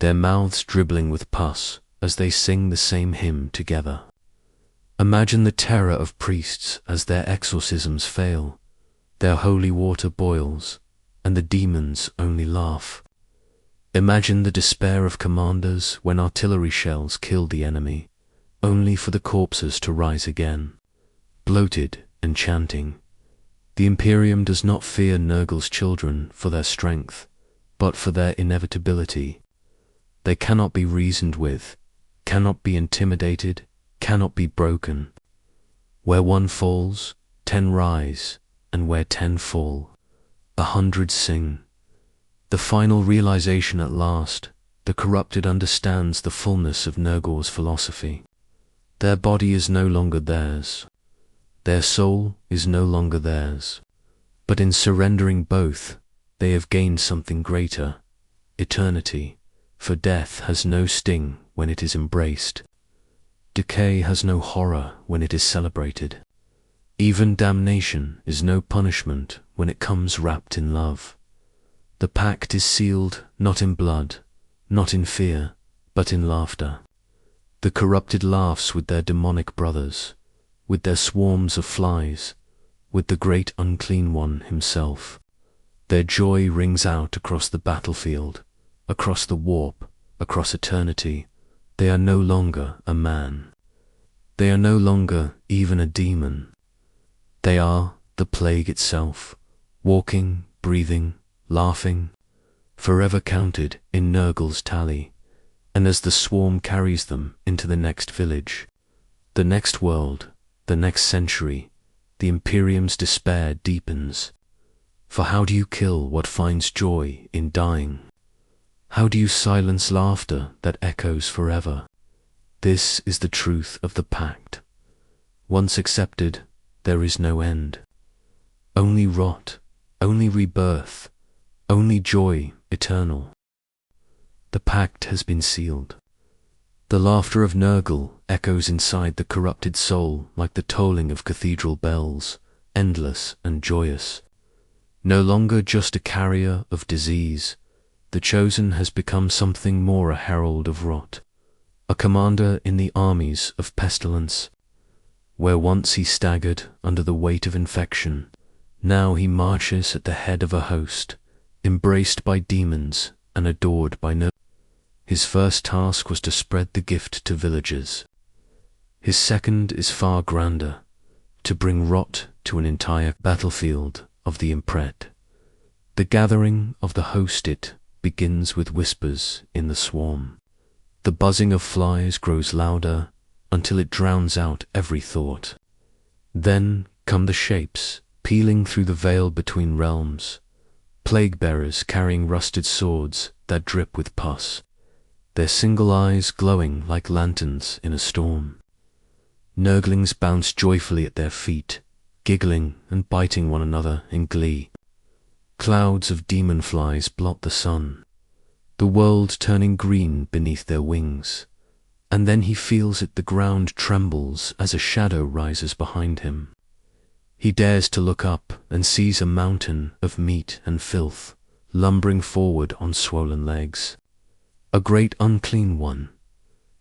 their mouths dribbling with pus as they sing the same hymn together. Imagine the terror of priests as their exorcisms fail, their holy water boils, and the demons only laugh. Imagine the despair of commanders when artillery shells kill the enemy, only for the corpses to rise again, bloated and chanting. The Imperium does not fear Nurgle's children for their strength, but for their inevitability. They cannot be reasoned with, cannot be intimidated, cannot be broken. Where one falls, 10 rise, and where 10 fall, 100 sing. The final realization at last, the corrupted understands the fullness of Nurgle's philosophy. Their body is no longer theirs. Their soul is no longer theirs. But in surrendering both, they have gained something greater, eternity, for death has no sting when it is embraced. Decay has no horror when it is celebrated. Even damnation is no punishment when it comes wrapped in love. The pact is sealed not in blood, not in fear, but in laughter. The corrupted laughs with their demonic brothers, with their swarms of flies, with the great unclean one himself. Their joy rings out across the battlefield, across the warp, across eternity. They are no longer a man. They are no longer even a demon. They are the plague itself, walking, breathing, laughing, forever counted in Nurgle's tally. And as the swarm carries them into the next village, the next world, the next century, the Imperium's despair deepens. For how do you kill what finds joy in dying? How do you silence laughter that echoes forever? This is the truth of the pact. Once accepted, there is no end. Only rot, only rebirth, only joy eternal. The pact has been sealed. The laughter of Nurgle echoes inside the corrupted soul like the tolling of cathedral bells, endless and joyous. No longer just a carrier of disease, the chosen has become something more, a herald of rot, a commander in the armies of pestilence. Where once he staggered under the weight of infection, now he marches at the head of a host, embraced by demons and adored by no. His first task was to spread the gift to villagers. His second is far grander, to bring rot to an entire battlefield of the impred. The gathering of the host it begins with whispers in the swarm. The buzzing of flies grows louder until it drowns out every thought. Then come the shapes, peeling through the veil between realms, plague bearers carrying rusted swords that drip with pus, their single eyes glowing like lanterns in a storm. Nurglings bounce joyfully at their feet, giggling and biting one another in glee. Clouds of demon flies blot the sun. the world turning green beneath their wings, and then he feels it, the ground trembles as a shadow rises behind him. He dares to look up and sees a mountain of meat and filth, lumbering forward on swollen legs. A great unclean one.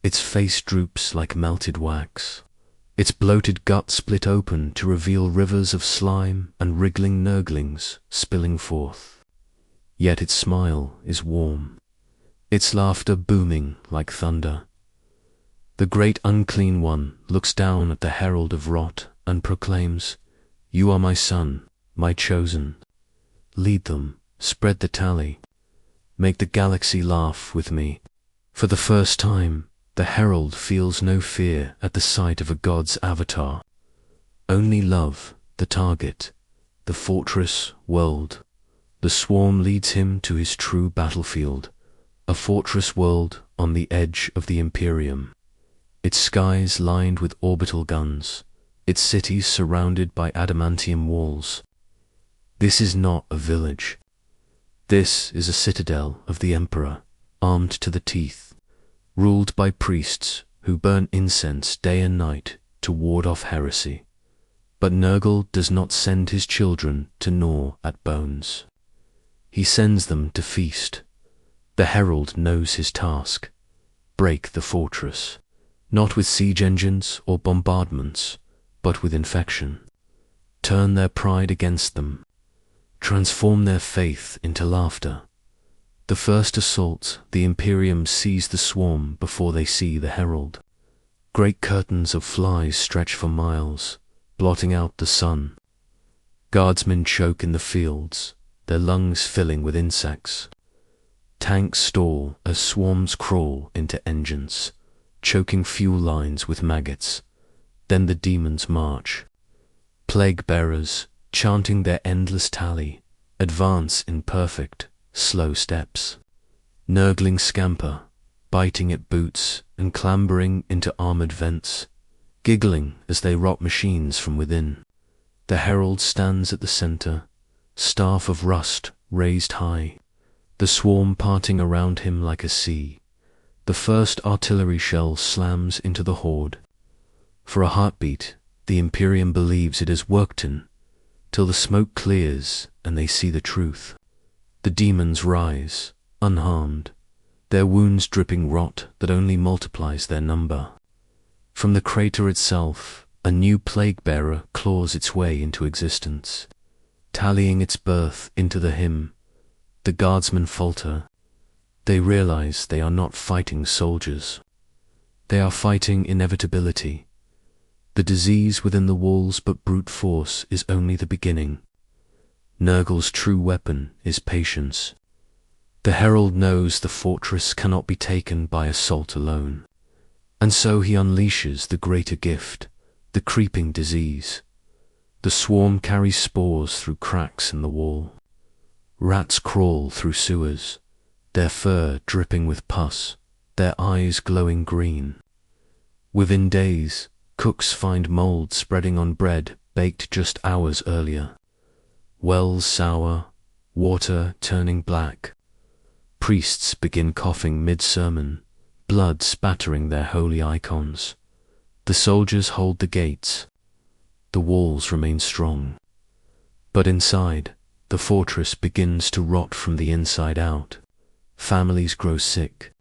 Its face droops like melted wax. Its bloated gut split open to reveal rivers of slime and wriggling nurglings spilling forth. Yet its smile is warm, its laughter booming like thunder. The great unclean one looks down at the herald of rot and proclaims, "You are my son, my chosen. Lead them, spread the tally. Make the galaxy laugh with me." For the first time, the herald feels no fear at the sight of a god's avatar. Only love, the target, the fortress world. The swarm leads him to his true battlefield, a fortress world on the edge of the Imperium. Its skies lined with orbital guns, its cities surrounded by adamantium walls. This is not a village. This is a citadel of the Emperor, armed to the teeth, ruled by priests who burn incense day and night to ward off heresy. But Nurgle does not send his children to gnaw at bones. He sends them to feast. The herald knows his task. Break the fortress, not with siege engines or bombardments, but with infection. Turn their pride against them. Transform their faith into laughter. The first assault, the Imperium sees the swarm before they see the herald. Great curtains of flies stretch for miles, blotting out the sun. Guardsmen choke in the fields, their lungs filling with insects. Tanks stall as swarms crawl into engines, choking fuel lines with maggots. Then the demons march. Plague bearers, chanting their endless tally, advance in perfect, slow steps. Nurglings scamper, biting at boots and clambering into armored vents, giggling as they rot machines from within. The herald stands at the center, staff of rust raised high, the swarm parting around him like a sea. The first artillery shell slams into the horde. For a heartbeat, the Imperium believes it has worked in, till the smoke clears and they see the truth. The demons rise, unharmed, their wounds dripping rot that only multiplies their number. From the crater itself, a new plague-bearer claws its way into existence. Tallying its birth into the hymn, the guardsmen falter. They realize they are not fighting soldiers. They are fighting inevitability. The disease within the walls, but brute force is only the beginning. Nurgle's true weapon is patience. The herald knows the fortress cannot be taken by assault alone, and so he unleashes the greater gift, the creeping disease. The swarm carries spores through cracks in the wall. Rats crawl through sewers, their fur dripping with pus, their eyes glowing green. Within days, cooks find mold spreading on bread baked just hours earlier. Wells sour, water turning black. Priests begin coughing mid-sermon, blood spattering their holy icons. The soldiers hold the gates. The walls remain strong. But inside, the fortress begins to rot from the inside out. Families grow sick.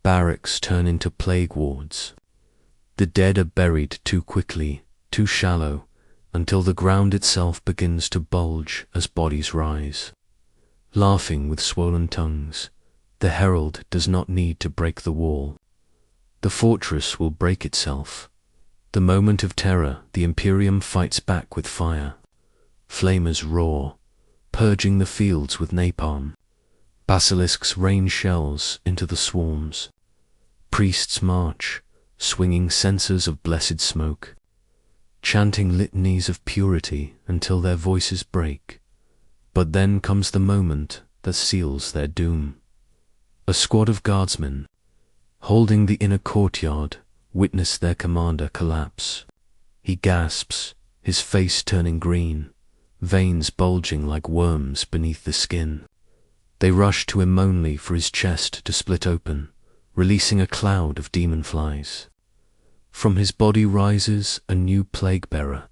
Barracks turn into plague wards. The dead are buried too quickly, too shallow, until the ground itself begins to bulge as bodies rise. Laughing with swollen tongues, the herald does not need to break the wall. The fortress will break itself. The moment of terror, the Imperium fights back with fire. Flamers roar, purging the fields with napalm. Basilisks rain shells into the swarms. Priests march, swinging censers of blessed smoke, chanting litanies of purity until their voices break. But then comes the moment that seals their doom. A squad of guardsmen, holding the inner courtyard, witness their commander collapse. He gasps, his face turning green, veins bulging like worms beneath the skin. They rush to him only for his chest to split open, releasing a cloud of demon flies. From his body rises a new plague-bearer,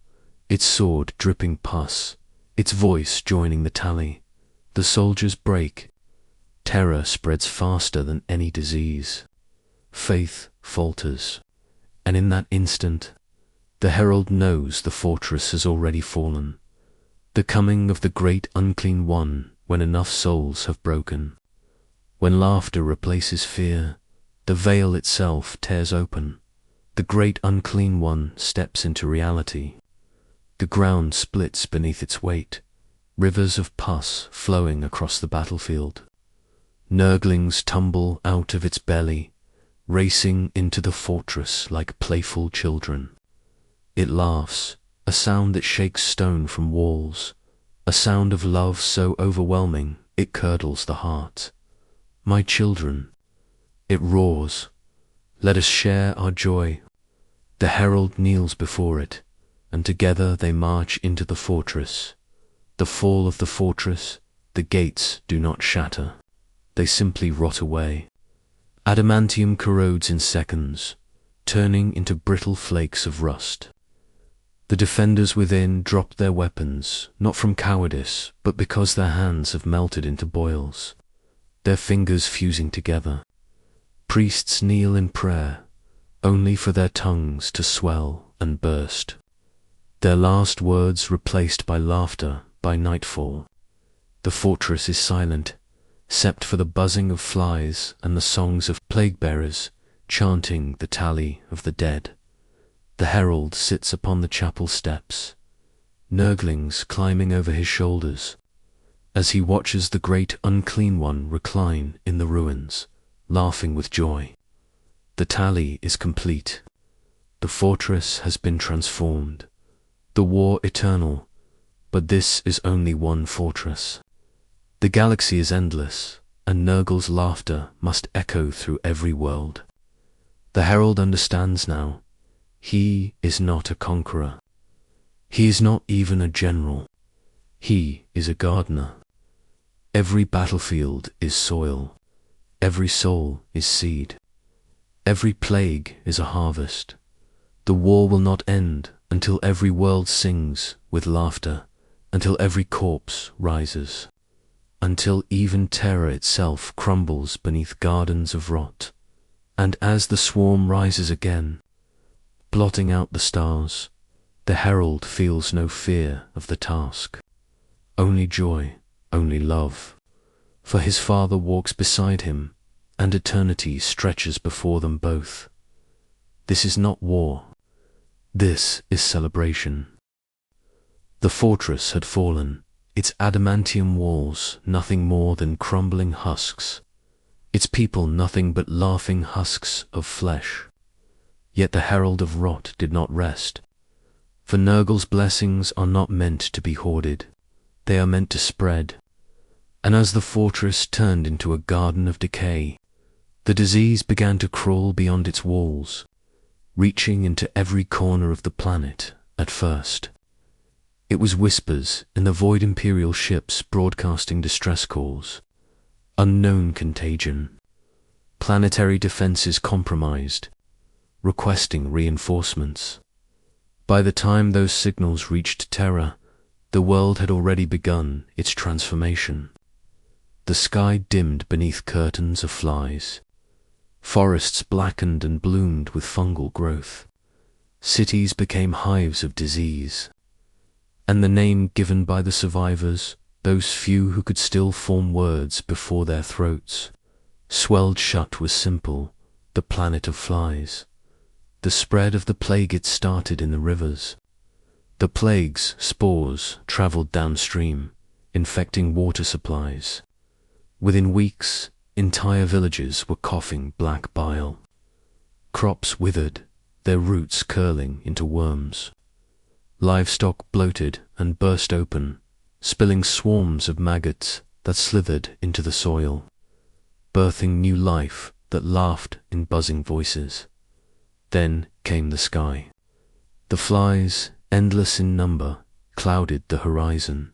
its sword dripping pus, its voice joining the tally. The soldiers break. Terror spreads faster than any disease. Faith falters, and in that instant, the herald knows the fortress has already fallen. The coming of the great unclean one, when enough souls have broken. When laughter replaces fear, the veil itself tears open. The great unclean one steps into reality. The ground splits beneath its weight, rivers of pus flowing across the battlefield. Nurglings tumble out of its belly, racing into the fortress like playful children. It laughs, a sound that shakes stone from walls, a sound of love so overwhelming it curdles the heart. My children, it roars, let us share our joy. The herald kneels before it, and together they march into the fortress. The fall of the fortress, the gates do not shatter, they simply rot away. Adamantium corrodes in seconds, turning into brittle flakes of rust. The defenders within drop their weapons, not from cowardice, but because their hands have melted into boils, their fingers fusing together. Priests kneel in prayer, only for their tongues to swell and burst. Their last words replaced by laughter by nightfall. The fortress is silent, except for the buzzing of flies and the songs of plague-bearers chanting the tally of the dead. The herald sits upon the chapel steps, Nurglings climbing over his shoulders, as he watches the great unclean one recline in the ruins, laughing with joy. The tally is complete. The fortress has been transformed, the war eternal, but this is only one fortress. The galaxy is endless, and Nurgle's laughter must echo through every world. The herald understands now. He is not a conqueror. He is not even a general. He is a gardener. Every battlefield is soil. Every soul is seed. Every plague is a harvest. The war will not end until every world sings with laughter, until every corpse rises, until even terror itself crumbles beneath gardens of rot. And as the swarm rises again, blotting out the stars, the herald feels no fear of the task. Only joy, only love, for his father walks beside him, and eternity stretches before them both. This is not war. This is celebration. The fortress had fallen, its adamantium walls nothing more than crumbling husks, its people nothing but laughing husks of flesh. Yet the herald of rot did not rest, for Nurgle's blessings are not meant to be hoarded, they are meant to spread. And as the fortress turned into a garden of decay, the disease began to crawl beyond its walls, reaching into every corner of the planet at first. It was whispers in the void imperial ships broadcasting distress calls, unknown contagion, planetary defenses compromised, requesting reinforcements. By the time those signals reached Terra, the world had already begun its transformation. The sky dimmed beneath curtains of flies. Forests blackened and bloomed with fungal growth. Cities became hives of disease. And the name given by the survivors, those few who could still form words before their throats, swelled shut was simple, the planet of flies. The spread of the plague it started in the rivers. The plague's spores travelled downstream, infecting water supplies. Within weeks, entire villages were coughing black bile. Crops withered, their roots curling into worms. Livestock bloated and burst open, spilling swarms of maggots that slithered into the soil, birthing new life that laughed in buzzing voices. Then came the sky. The flies, endless in number, clouded the horizon.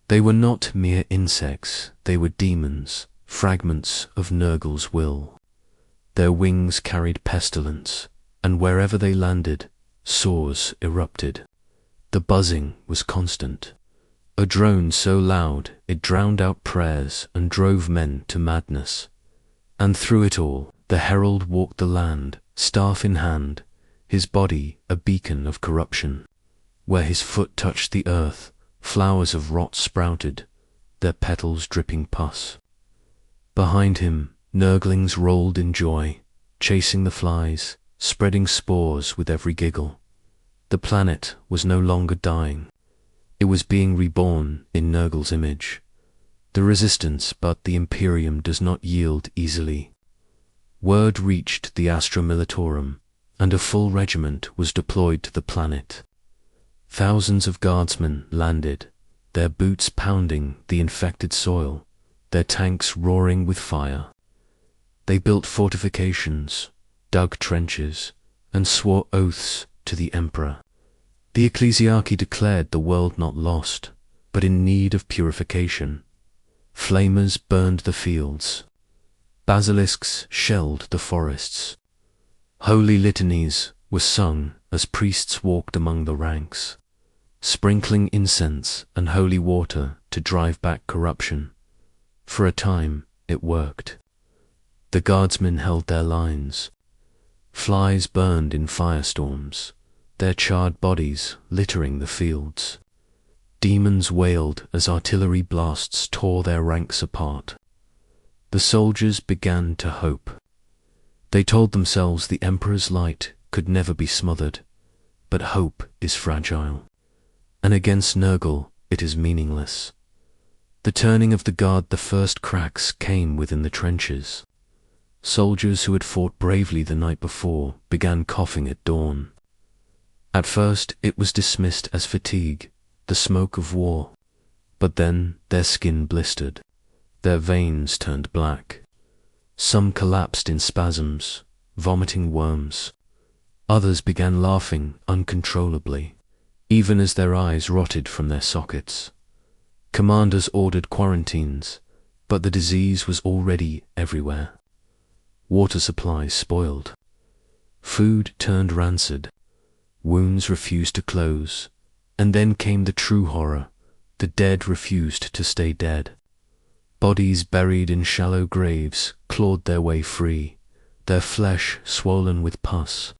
They were not mere insects, they were demons, fragments of Nurgle's will. Their wings carried pestilence, and wherever they landed, sores erupted. The buzzing was constant, a drone so loud it drowned out prayers and drove men to madness. And through it all, the herald walked the land, staff in hand, his body a beacon of corruption. Where his foot touched the earth, flowers of rot sprouted, their petals dripping pus. Behind him, Nurglings rolled in joy, chasing the flies, spreading spores with every giggle. The planet was no longer dying. It was being reborn in Nurgle's image. The resistance, but the Imperium does not yield easily. Word reached the Astra Militarum, and a full regiment was deployed to the planet. Thousands of guardsmen landed, their boots pounding the infected soil, their tanks roaring with fire. They built fortifications, dug trenches, and swore oaths to the Emperor. The ecclesiarchy declared the world not lost, but in need of purification. Flamers burned the fields. Basilisks shelled the forests. Holy litanies were sung as priests walked among the ranks, sprinkling incense and holy water to drive back corruption. For a time, it worked. The guardsmen held their lines. Flies burned in firestorms, their charred bodies littering the fields. Demons wailed as artillery blasts tore their ranks apart. The soldiers began to hope. They told themselves the Emperor's light could never be smothered, but hope is fragile, and against Nurgle it is meaningless. The turning of the guard, the first cracks came within the trenches. Soldiers who had fought bravely the night before began coughing at dawn. At first it was dismissed as fatigue, the smoke of war, but then their skin blistered, their veins turned black. Some collapsed in spasms, vomiting worms. Others began laughing uncontrollably, even as their eyes rotted from their sockets. Commanders ordered quarantines, but the disease was already everywhere. Water supplies spoiled. Food turned rancid. Wounds refused to close. And then came the true horror. The dead refused to stay dead. Bodies buried in shallow graves clawed their way free, their flesh swollen with pus,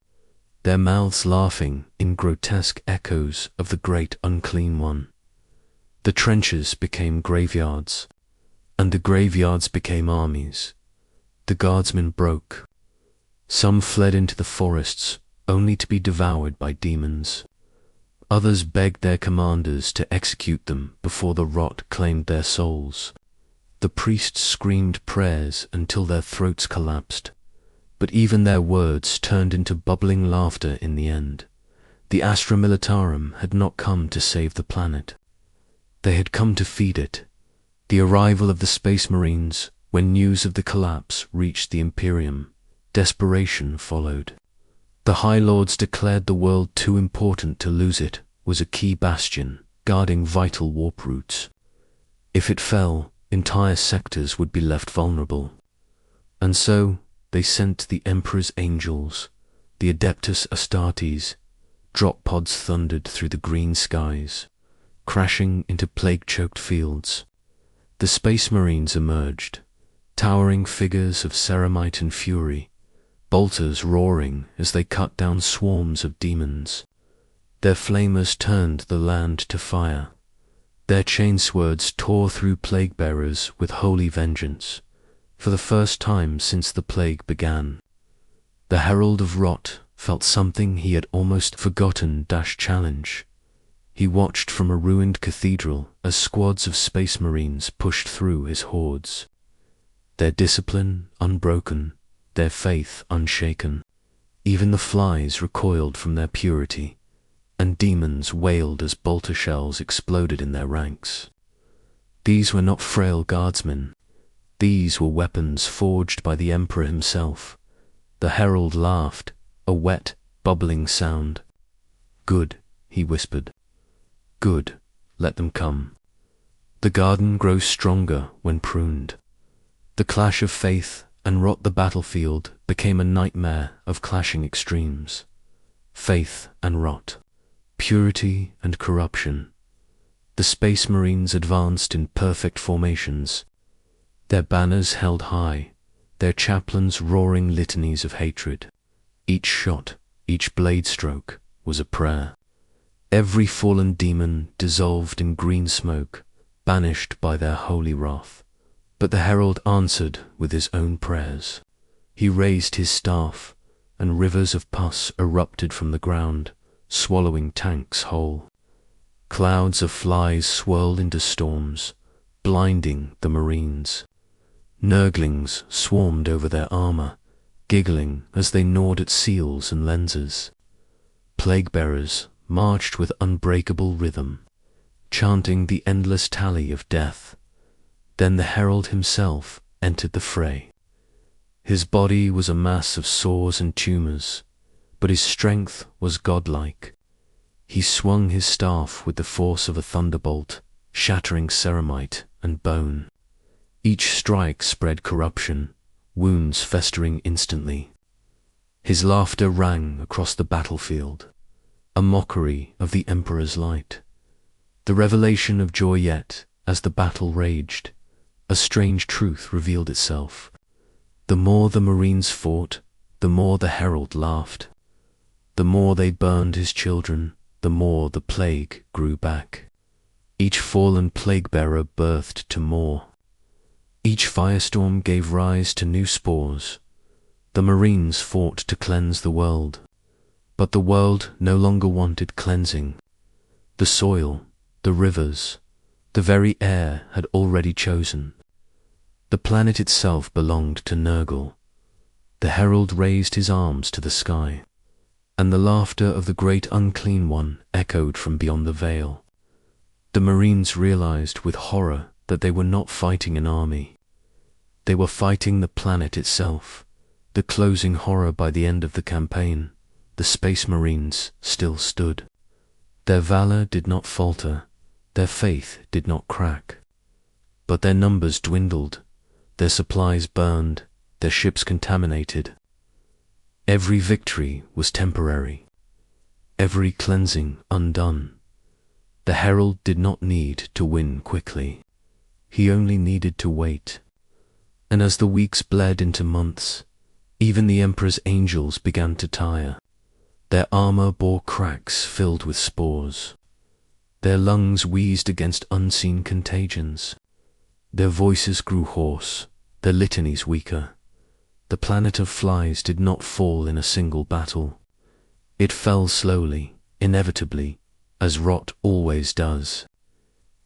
their mouths laughing in grotesque echoes of the great unclean one. The trenches became graveyards, and the graveyards became armies. The guardsmen broke. Some fled into the forests, only to be devoured by demons. Others begged their commanders to execute them before the rot claimed their souls. The priests screamed prayers until their throats collapsed, but even their words turned into bubbling laughter in the end. The Astra Militarum had not come to save the planet. They had come to feed it. The arrival of the Space Marines, when news of the collapse reached the Imperium, desperation followed. The High Lords declared the world too important to lose it was a key bastion, guarding vital warp routes. If it fell, entire sectors would be left vulnerable. And so, they sent the Emperor's angels, the Adeptus Astartes. Drop pods thundered through the green skies, crashing into plague-choked fields. The Space Marines emerged, towering figures of ceramite and fury, bolters roaring as they cut down swarms of demons. Their flamers turned the land to fire. Their chainswords tore through plague-bearers with holy vengeance, for the first time since the plague began. The Herald of Rot felt something he had almost forgotten - challenge. He watched from a ruined cathedral as squads of Space Marines pushed through his hordes. Their discipline unbroken, their faith unshaken. Even the flies recoiled from their purity, and demons wailed as bolter shells exploded in their ranks. These were not frail guardsmen. These were weapons forged by the Emperor himself. The herald laughed, a wet, bubbling sound. "Good," he whispered. "Good, let them come." The garden grows stronger when pruned. The clash of faith and rot the battlefield became a nightmare of clashing extremes. Faith and rot, purity and corruption. The Space Marines advanced in perfect formations, their banners held high, their chaplains roaring litanies of hatred. Each shot, each blade stroke was a prayer. Every fallen demon dissolved in green smoke, banished by their holy wrath. But the herald answered with his own prayers. He raised his staff, and rivers of pus erupted from the ground, swallowing tanks whole. Clouds of flies swirled into storms, blinding the Marines. Nurglings swarmed over their armor, giggling as they gnawed at seals and lenses. Plague-bearers marched with unbreakable rhythm, chanting the endless tally of death. Then the herald himself entered the fray. His body was a mass of sores and tumors, but his strength was godlike. He swung his staff with the force of a thunderbolt, shattering ceramite and bone. Each strike spread corruption, wounds festering instantly. His laughter rang across the battlefield, a mockery of the Emperor's light. The revelation of joy yet, as the battle raged, a strange truth revealed itself. The more the Marines fought, the more the herald laughed. The more they burned his children, the more the plague grew back. Each fallen plague-bearer birthed to more. Each firestorm gave rise to new spores. The Marines fought to cleanse the world, but the world no longer wanted cleansing. The soil, the rivers, the very air had already chosen. The planet itself belonged to Nurgle. The herald raised his arms to the sky, and the laughter of the great unclean one echoed from beyond the veil. The Marines realized with horror that they were not fighting an army. They were fighting the planet itself. The closing horror by the end of the campaign, the Space Marines still stood. Their valor did not falter, their faith did not crack. But their numbers dwindled, their supplies burned, their ships contaminated. Every victory was temporary, every cleansing undone. The herald did not need to win quickly. He only needed to wait. And as the weeks bled into months, even the Emperor's angels began to tire. Their armor bore cracks filled with spores. Their lungs wheezed against unseen contagions. Their voices grew hoarse, their litanies weaker. The planet of flies did not fall in a single battle. It fell slowly, inevitably, as rot always does.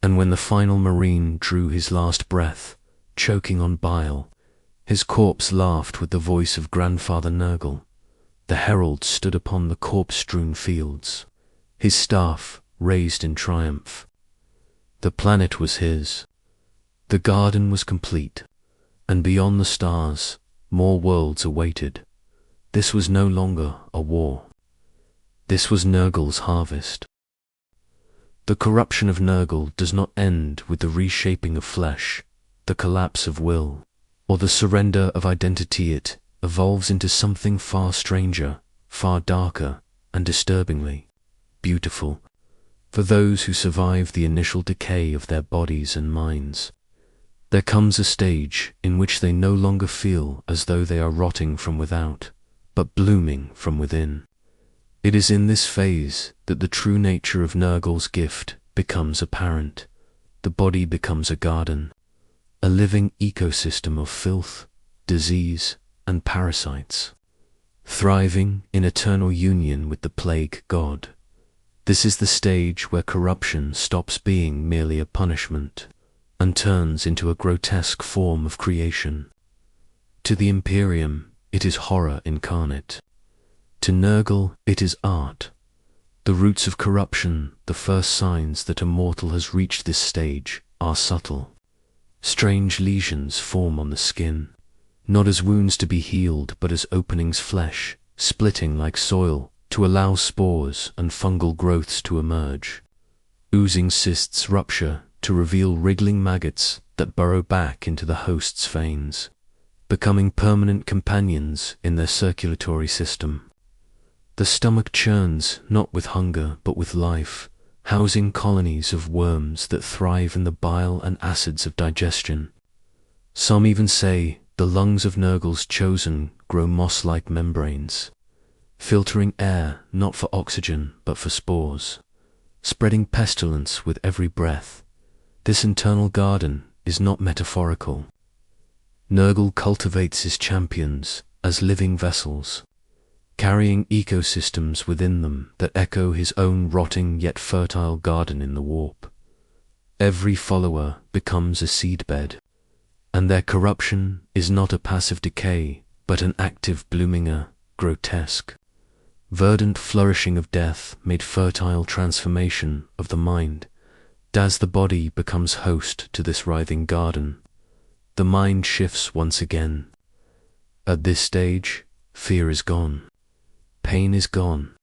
And when the final Marine drew his last breath, choking on bile, his corpse laughed with the voice of Grandfather Nurgle. The herald stood upon the corpse-strewn fields, his staff raised in triumph. The planet was his. The garden was complete, and beyond the stars, more worlds awaited. This was no longer a war. This was Nurgle's harvest. The corruption of Nurgle does not end with the reshaping of flesh, the collapse of will, or the surrender of identity. It evolves into something far stranger, far darker, and disturbingly beautiful, for those who survive the initial decay of their bodies and minds. There comes a stage in which they no longer feel as though they are rotting from without, but blooming from within. It is in this phase that the true nature of Nurgle's gift becomes apparent. The body becomes a garden, a living ecosystem of filth, disease, and parasites, thriving in eternal union with the plague god. This is the stage where corruption stops being merely a punishment and turns into a grotesque form of creation. To the Imperium, it is horror incarnate. To Nurgle, it is art. The roots of corruption, the first signs that a mortal has reached this stage, are subtle. Strange lesions form on the skin, not as wounds to be healed, but as openings flesh, splitting like soil, to allow spores and fungal growths to emerge. Oozing cysts rupture to reveal wriggling maggots that burrow back into the host's veins, becoming permanent companions in their circulatory system. The stomach churns not with hunger but with life, housing colonies of worms that thrive in the bile and acids of digestion. Some even say the lungs of Nurgle's chosen grow moss-like membranes, filtering air not for oxygen but for spores, spreading pestilence with every breath. This internal garden is not metaphorical. Nurgle cultivates his champions as living vessels, carrying ecosystems within them that echo his own rotting yet fertile garden in the warp. Every follower becomes a seedbed, and their corruption is not a passive decay, but an active blooming, a grotesque, verdant flourishing of death made fertile transformation of the mind. As the body becomes host to this writhing garden, the mind shifts once again. At this stage, fear is gone. Pain is gone.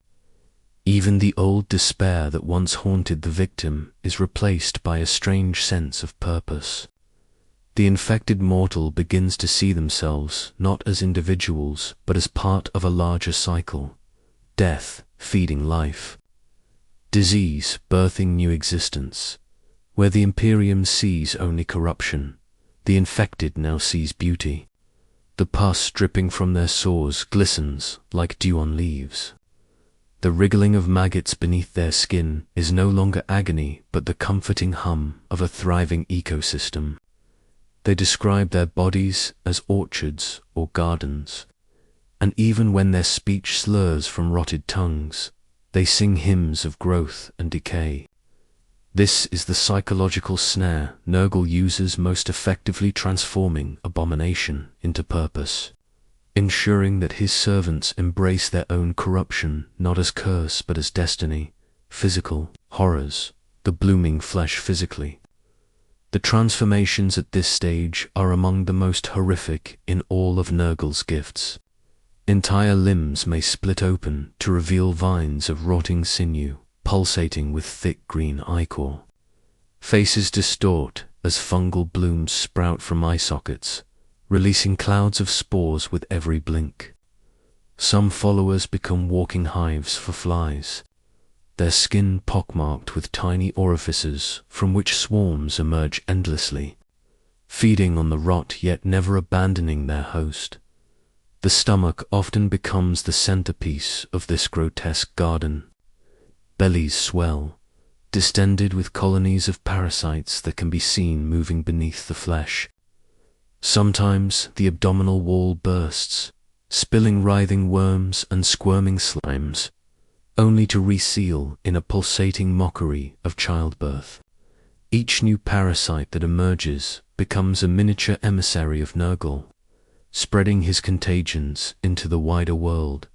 Even the old despair that once haunted the victim is replaced by a strange sense of purpose. The infected mortal begins to see themselves not as individuals but as part of a larger cycle, death feeding life, disease birthing new existence. Where the Imperium sees only corruption, the infected now sees beauty. The pus dripping from their sores glistens like dew on leaves. The wriggling of maggots beneath their skin is no longer agony but the comforting hum of a thriving ecosystem. They describe their bodies as orchards or gardens, and even when their speech slurs from rotted tongues, they sing hymns of growth and decay. This is the psychological snare Nurgle uses most effectively, transforming abomination into purpose, ensuring that his servants embrace their own corruption not as curse but as destiny, physical horrors, the blooming flesh physically. The transformations at this stage are among the most horrific in all of Nurgle's gifts. Entire limbs may split open to reveal vines of rotting sinew, pulsating with thick green ichor. Faces distort as fungal blooms sprout from eye sockets, releasing clouds of spores with every blink. Some followers become walking hives for flies, their skin pockmarked with tiny orifices from which swarms emerge endlessly, feeding on the rot yet never abandoning their host. The stomach often becomes the centerpiece of this grotesque garden. Bellies swell, distended with colonies of parasites that can be seen moving beneath the flesh. Sometimes the abdominal wall bursts, spilling writhing worms and squirming slimes, only to reseal in a pulsating mockery of childbirth. Each new parasite that emerges becomes a miniature emissary of Nurgle, spreading his contagions into the wider world.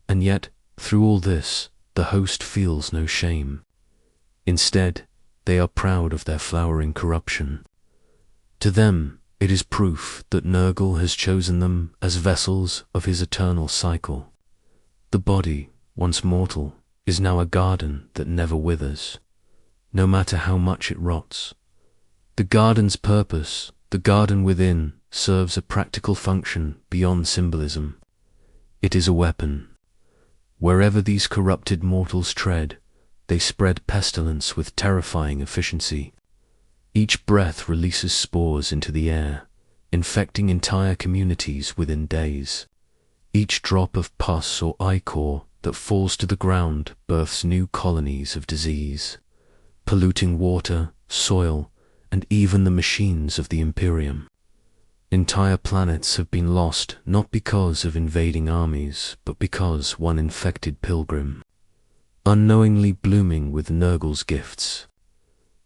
And yet, through all this, the host feels no shame. Instead, they are proud of their flowering corruption. To them, it is proof that Nurgle has chosen them as vessels of his eternal cycle. The body, once mortal, is now a garden that never withers, no matter how much it rots. The garden's purpose, the garden within, serves a practical function beyond symbolism. It is a weapon. Wherever these corrupted mortals tread, they spread pestilence with terrifying efficiency. Each breath releases spores into the air, infecting entire communities within days. Each drop of pus or ichor that falls to the ground births new colonies of disease, polluting water, soil, and even the machines of the Imperium. Entire planets have been lost not because of invading armies, but because one infected pilgrim, unknowingly blooming with Nurgle's gifts,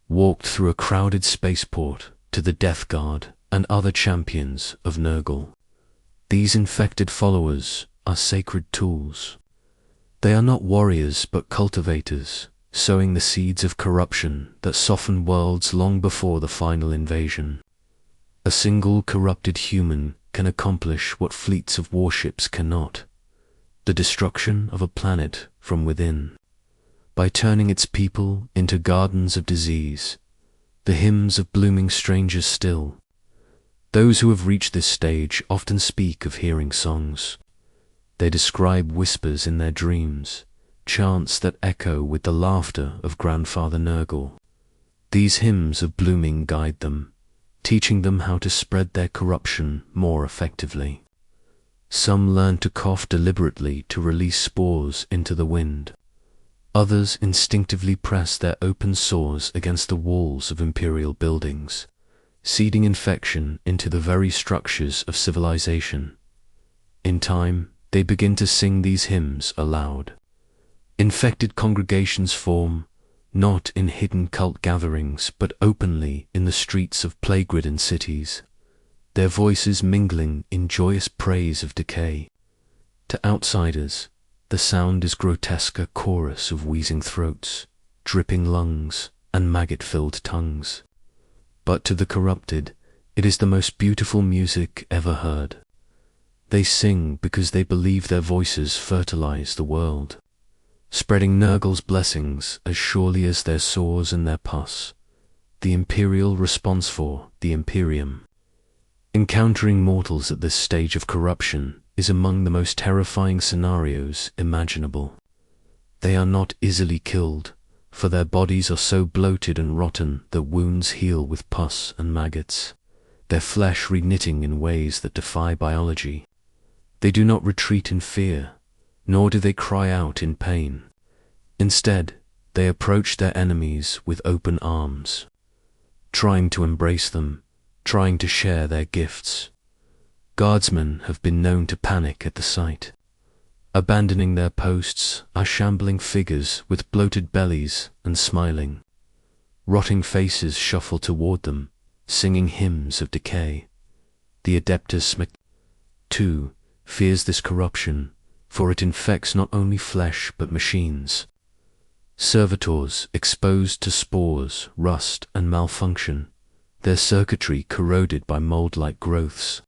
walked through a crowded spaceport to the Death Guard and other champions of Nurgle. These infected followers are sacred tools. They are not warriors but cultivators, sowing the seeds of corruption that soften worlds long before the final invasion. A single corrupted human can accomplish what fleets of warships cannot: the destruction of a planet from within. By turning its people into gardens of disease, the hymns of blooming strangers still. Those who have reached this stage often speak of hearing songs. They describe whispers in their dreams, chants that echo with the laughter of Grandfather Nurgle. These hymns of blooming guide them, teaching them how to spread their corruption more effectively. Some learn to cough deliberately to release spores into the wind. Others instinctively press their open sores against the walls of imperial buildings, seeding infection into the very structures of civilization. In time, they begin to sing these hymns aloud. Infected congregations form, not in hidden cult gatherings, but openly in the streets of plague-ridden cities, their voices mingling in joyous praise of decay. To outsiders, the sound is grotesque, a chorus of wheezing throats, dripping lungs, and maggot-filled tongues. But to the corrupted, it is the most beautiful music ever heard. They sing because they believe their voices fertilize the world, spreading Nurgle's blessings as surely as their sores and their pus. The imperial response for the Imperium. Encountering mortals at this stage of corruption is among the most terrifying scenarios imaginable. They are not easily killed, for their bodies are so bloated and rotten that wounds heal with pus and maggots, their flesh reknitting in ways that defy biology. They do not retreat in fear, nor do they cry out in pain. Instead, they approach their enemies with open arms, trying to embrace them, trying to share their gifts. Guardsmen have been known to panic at the sight. Abandoning their posts are shambling figures with bloated bellies and smiling. Rotting faces shuffle toward them, singing hymns of decay. The Adeptus too fears this corruption, for it infects not only flesh but machines. Servitors exposed to spores, rust, and malfunction, their circuitry corroded by mold-like growths.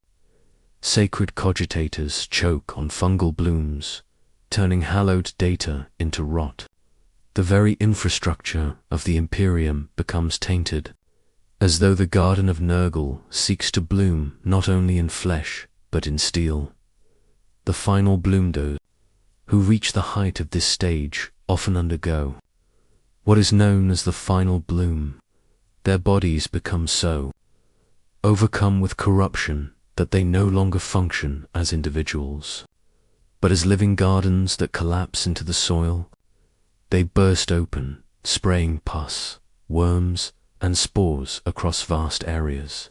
Sacred cogitators choke on fungal blooms, turning hallowed data into rot. The very infrastructure of the Imperium becomes tainted, as though the garden of Nurgle seeks to bloom not only in flesh but in steel. The final bloomdos, who reach the height of this stage, often undergo what is known as the final bloom. Their bodies become so overcome with corruption that they no longer function as individuals, but as living gardens that collapse into the soil. They burst open, spraying pus, worms, and spores across vast areas.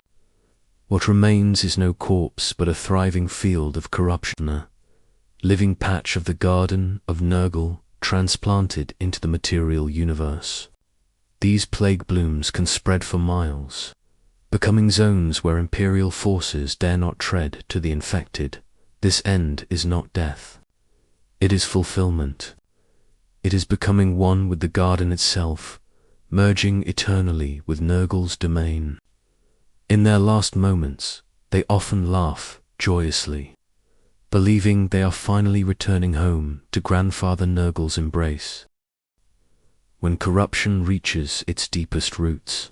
What remains is no corpse but a thriving field of corruption, a living patch of the garden of Nurgle transplanted into the material universe. These plague blooms can spread for miles, becoming zones where imperial forces dare not tread to the infected. This end is not death. It is fulfillment. It is becoming one with the garden itself, merging eternally with Nurgle's domain. In their last moments, they often laugh joyously, believing they are finally returning home to Grandfather Nurgle's embrace. When corruption reaches its deepest roots,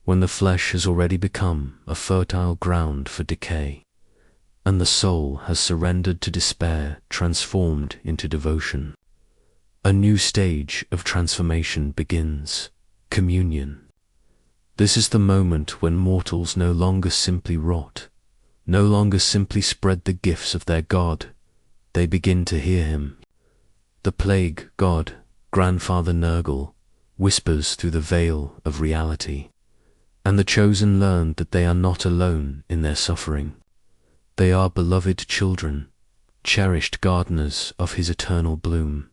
when the flesh has already become a fertile ground for decay, and the soul has surrendered to despair, transformed into devotion, a new stage of transformation begins: communion. This is the moment when mortals no longer simply rot, no longer simply spread the gifts of their God. They begin to hear him. The plague god, Grandfather Nurgle, whispers through the veil of reality, and the chosen learn that they are not alone in their suffering. They are beloved children, cherished gardeners of his eternal bloom.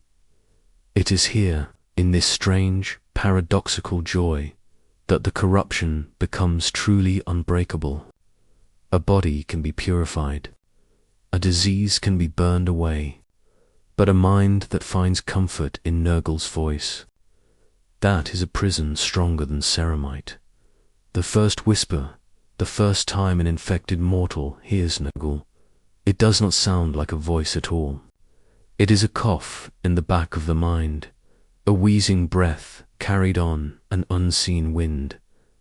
It is here, in this strange, paradoxical joy, that the corruption becomes truly unbreakable. A body can be purified, a disease can be burned away, but a mind that finds comfort in Nurgle's voice, that is a prison stronger than ceramite. The first whisper, the first time an infected mortal hears Nurgle, it does not sound like a voice at all. It is a cough in the back of the mind, a wheezing breath carried on an unseen wind,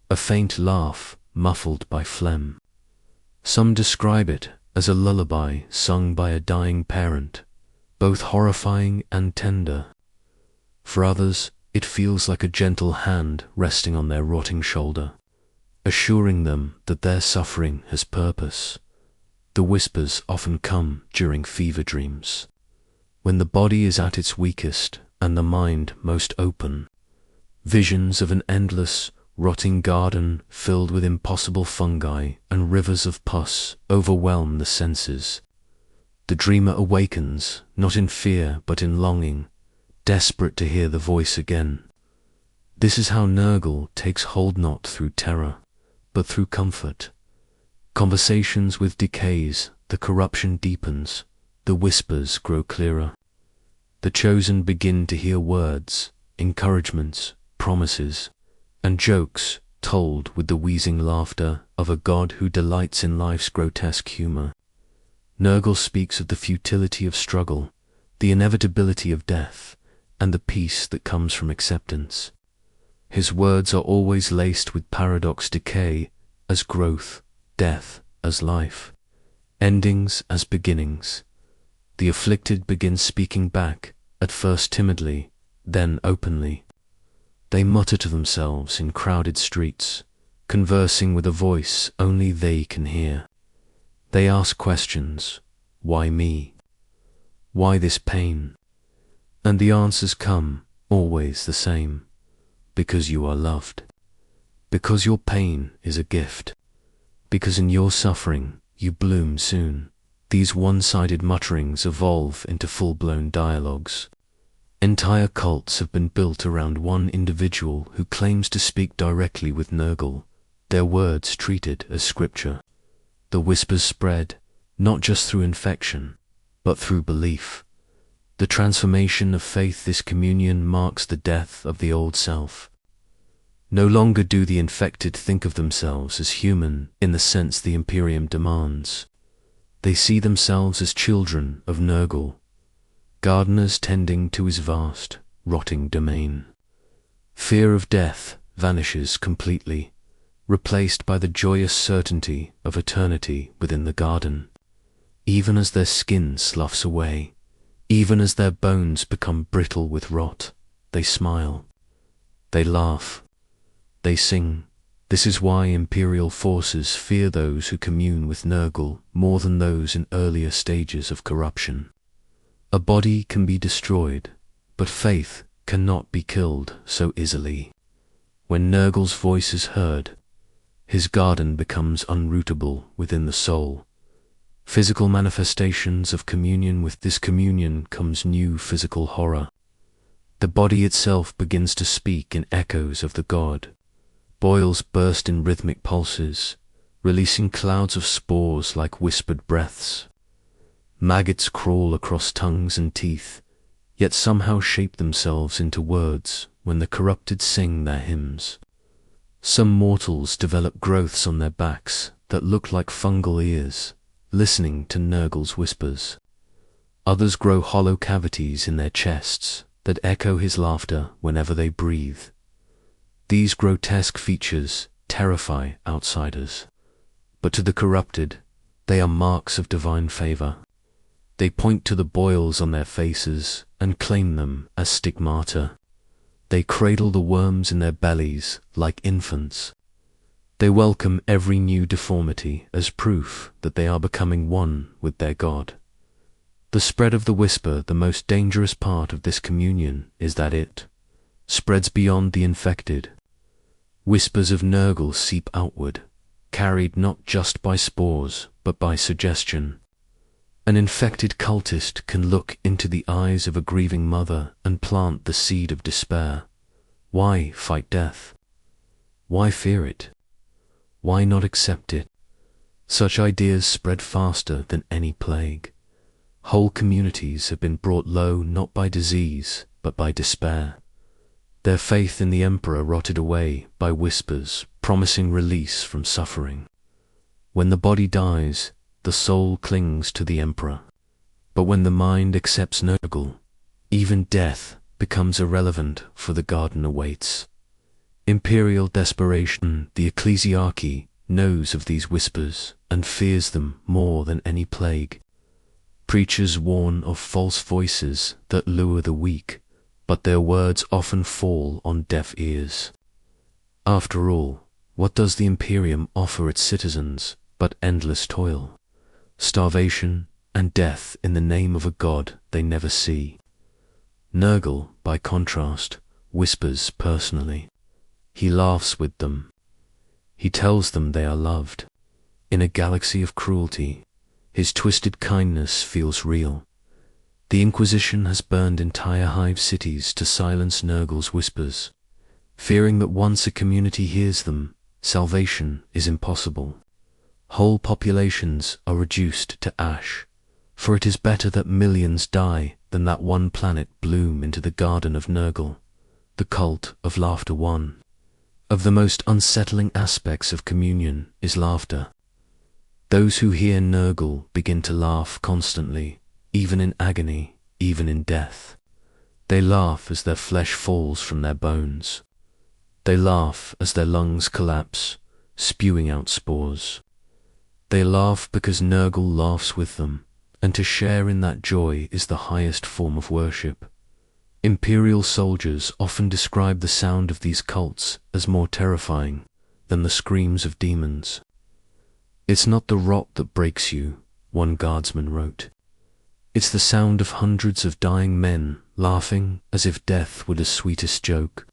a faint laugh muffled by phlegm. Some describe it as a lullaby sung by a dying parent, both horrifying and tender. For others, it feels like a gentle hand resting on their rotting shoulder, assuring them that their suffering has purpose. The whispers often come during fever dreams, when the body is at its weakest and the mind most open. Visions of an endless, rotting garden filled with impossible fungi and rivers of pus overwhelm the senses. The dreamer awakens, not in fear but in longing, desperate to hear the voice again. This is how Nurgle takes hold not through terror, but through comfort. Conversations with decays, the corruption deepens, the whispers grow clearer. The chosen begin to hear words, encouragements, promises, and jokes told with the wheezing laughter of a god who delights in life's grotesque humor. Nurgle speaks of the futility of struggle, the inevitability of death, and the peace that comes from acceptance. His words are always laced with paradox: decay as growth, death as life, endings as beginnings. The afflicted begin speaking back, at first timidly, then openly. They mutter to themselves in crowded streets, conversing with a voice only they can hear. They ask questions: why me? Why this pain? And the answers come, always the same: because you are loved. Because your pain is a gift. Because in your suffering you bloom soon. These one-sided mutterings evolve into full-blown dialogues. Entire cults have been built around one individual who claims to speak directly with Nurgle, their words treated as scripture. The whispers spread, not just through infection, but through belief. The transformation of faith. This communion marks the death of the old self. No longer do the infected think of themselves as human in the sense the Imperium demands. They see themselves as children of Nurgle, gardeners tending to his vast, rotting domain. Fear of death vanishes completely, replaced by the joyous certainty of eternity within the garden. Even as their skin sloughs away, even as their bones become brittle with rot, they smile, they laugh, they sing. This is why Imperial forces fear those who commune with Nurgle more than those in earlier stages of corruption. A body can be destroyed, but faith cannot be killed so easily. When Nurgle's voice is heard, his garden becomes unrootable within the soul. Physical manifestations of communion. With this communion comes new physical horror. The body itself begins to speak in echoes of the god. Boils burst in rhythmic pulses, releasing clouds of spores like whispered breaths. Maggots crawl across tongues and teeth, yet somehow shape themselves into words when the corrupted sing their hymns. Some mortals develop growths on their backs that look like fungal ears, listening to Nurgle's whispers. Others grow hollow cavities in their chests that echo his laughter whenever they breathe. These grotesque features terrify outsiders, but to the corrupted, they are marks of divine favor. They point to the boils on their faces and claim them as stigmata. They cradle the worms in their bellies like infants. They welcome every new deformity as proof that they are becoming one with their God. The spread of the whisper. The most dangerous part of this communion is that it spreads beyond the infected. Whispers of Nurgle seep outward, carried not just by spores, but by suggestion. An infected cultist can look into the eyes of a grieving mother and plant the seed of despair. Why fight death? Why fear it? Why not accept it? Such ideas spread faster than any plague. Whole communities have been brought low not by disease, but by despair. Their faith in the Emperor rotted away by whispers promising release from suffering. When the body dies, the soul clings to the Emperor. But when the mind accepts Nurgle, even death becomes irrelevant, for the garden awaits. Imperial desperation. The ecclesiarchy knows of these whispers and fears them more than any plague. Preachers warn of false voices that lure the weak, but their words often fall on deaf ears. After all, what does the Imperium offer its citizens but endless toil, starvation, and death in the name of a god they never see? Nurgle, by contrast, whispers personally. He laughs with them. He tells them they are loved. In a galaxy of cruelty, his twisted kindness feels real. The Inquisition has burned entire hive cities to silence Nurgle's whispers, fearing that once a community hears them, salvation is impossible. Whole populations are reduced to ash, for it is better that millions die than that one planet bloom into the garden of Nurgle, the cult of laughter. One of the most unsettling aspects of communion is laughter. Those who hear Nurgle begin to laugh constantly, even in agony, even in death. They laugh as their flesh falls from their bones. They laugh as their lungs collapse, spewing out spores. They laugh because Nurgle laughs with them, and to share in that joy is the highest form of worship. Imperial soldiers often describe the sound of these cults as more terrifying than the screams of demons. "It's not the rot that breaks you," one guardsman wrote. "It's the sound of hundreds of dying men laughing as if death were the sweetest joke.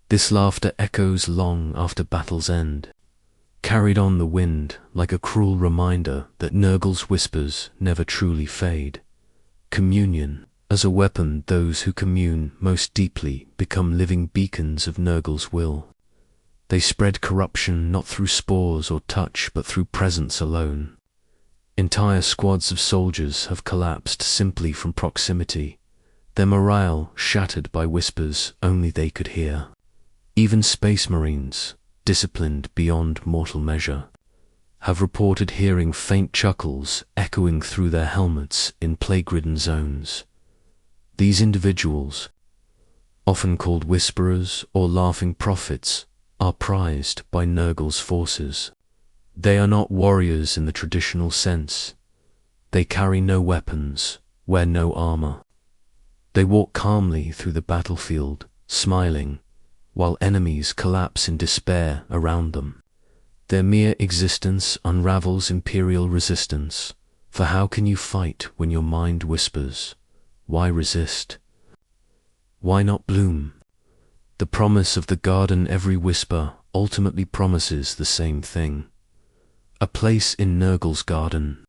This laughter echoes long after battle's end, carried on the wind like a cruel reminder that Nurgle's whispers never truly fade. Communion. As a weapon, those who commune most deeply become living beacons of Nurgle's will. They spread corruption not through spores or touch, but through presence alone. Entire squads of soldiers have collapsed simply from proximity, their morale shattered by whispers only they could hear. Even space marines, disciplined beyond mortal measure, have reported hearing faint chuckles echoing through their helmets in plague-ridden zones. These individuals, often called whisperers or laughing prophets, are prized by Nurgle's forces. They are not warriors in the traditional sense. They carry no weapons, wear no armor. They walk calmly through the battlefield, smiling, while enemies collapse in despair around them. Their mere existence unravels Imperial resistance, for how can you fight when your mind whispers? Why resist? Why not bloom? The promise of the garden, every whisper ultimately promises the same thing. A place in Nurgle's garden.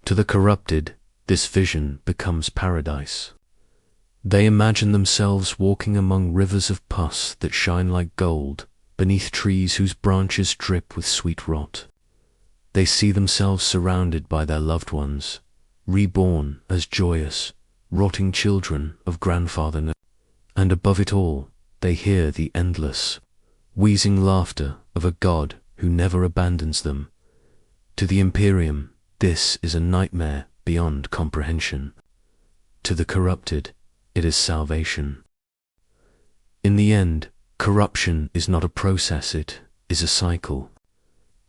To the corrupted, this vision becomes paradise. They imagine themselves walking among rivers of pus that shine like gold, beneath trees whose branches drip with sweet rot. They see themselves surrounded by their loved ones, reborn as joyous, rotting children of grandfather Nurgle. And above it all, they hear the endless, wheezing laughter of a god who never abandons them. To the Imperium, this is a nightmare beyond comprehension. To the corrupted, it is salvation. In the end, corruption is not a process, it is a cycle.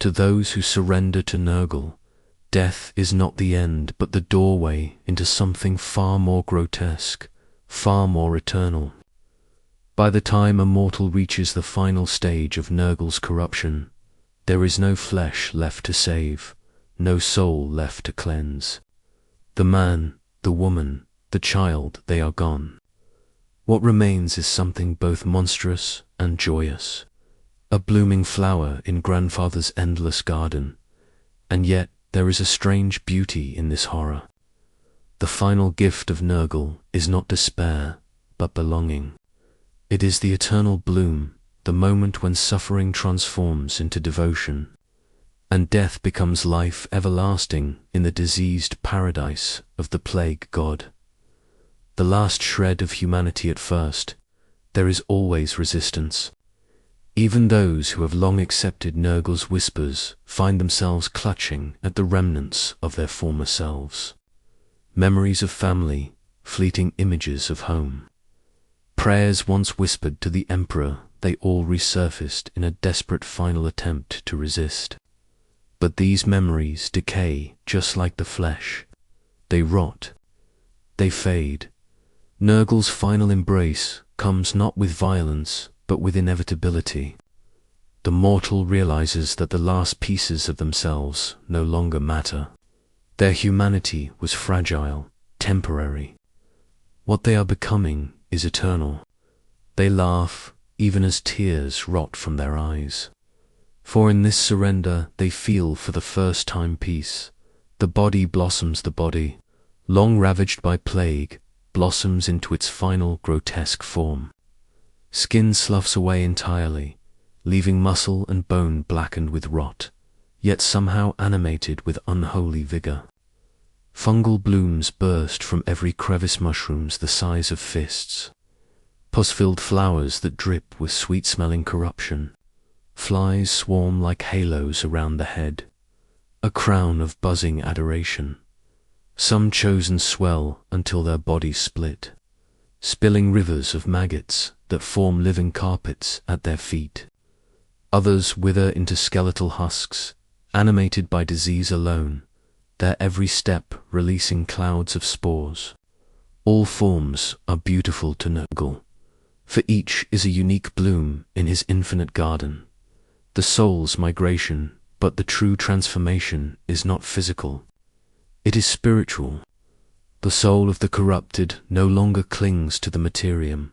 To those who surrender to Nurgle, death is not the end but the doorway into something far more grotesque, far more eternal. By the time a mortal reaches the final stage of Nurgle's corruption, there is no flesh left to save, no soul left to cleanse. The man, the woman, the child, they are gone. What remains is something both monstrous and joyous, a blooming flower in grandfather's endless garden, and yet there is a strange beauty in this horror. The final gift of Nurgle is not despair, but belonging. It is the eternal bloom, the moment when suffering transforms into devotion, and death becomes life everlasting in the diseased paradise of the plague god. The last shred of humanity at first, there is always resistance. Even those who have long accepted Nurgle's whispers find themselves clutching at the remnants of their former selves. Memories of family, fleeting images of home. Prayers once whispered to the Emperor they all resurfaced in a desperate final attempt to resist. But these memories decay just like the flesh. They rot. They fade. Nurgle's final embrace comes not with violence, but with inevitability. The mortal realizes that the last pieces of themselves no longer matter. Their humanity was fragile, temporary. What they are becoming is eternal. They laugh, even as tears rot from their eyes. For in this surrender they feel for the first time peace. The body blossoms, the body, long ravaged by plague, blossoms into its final grotesque form. Skin sloughs away entirely, leaving muscle and bone blackened with rot, yet somehow animated with unholy vigor. Fungal blooms burst from every crevice, mushrooms the size of fists. Pus-filled flowers that drip with sweet-smelling corruption. Flies swarm like halos around the head, a crown of buzzing adoration. Some chosen swell until their bodies split, spilling rivers of maggots that form living carpets at their feet. Others wither into skeletal husks, animated by disease alone, their every step releasing clouds of spores. All forms are beautiful to Nurgle, for each is a unique bloom in his infinite garden. The soul's migration, but the true transformation is not physical. It is spiritual. The soul of the corrupted no longer clings to the materium,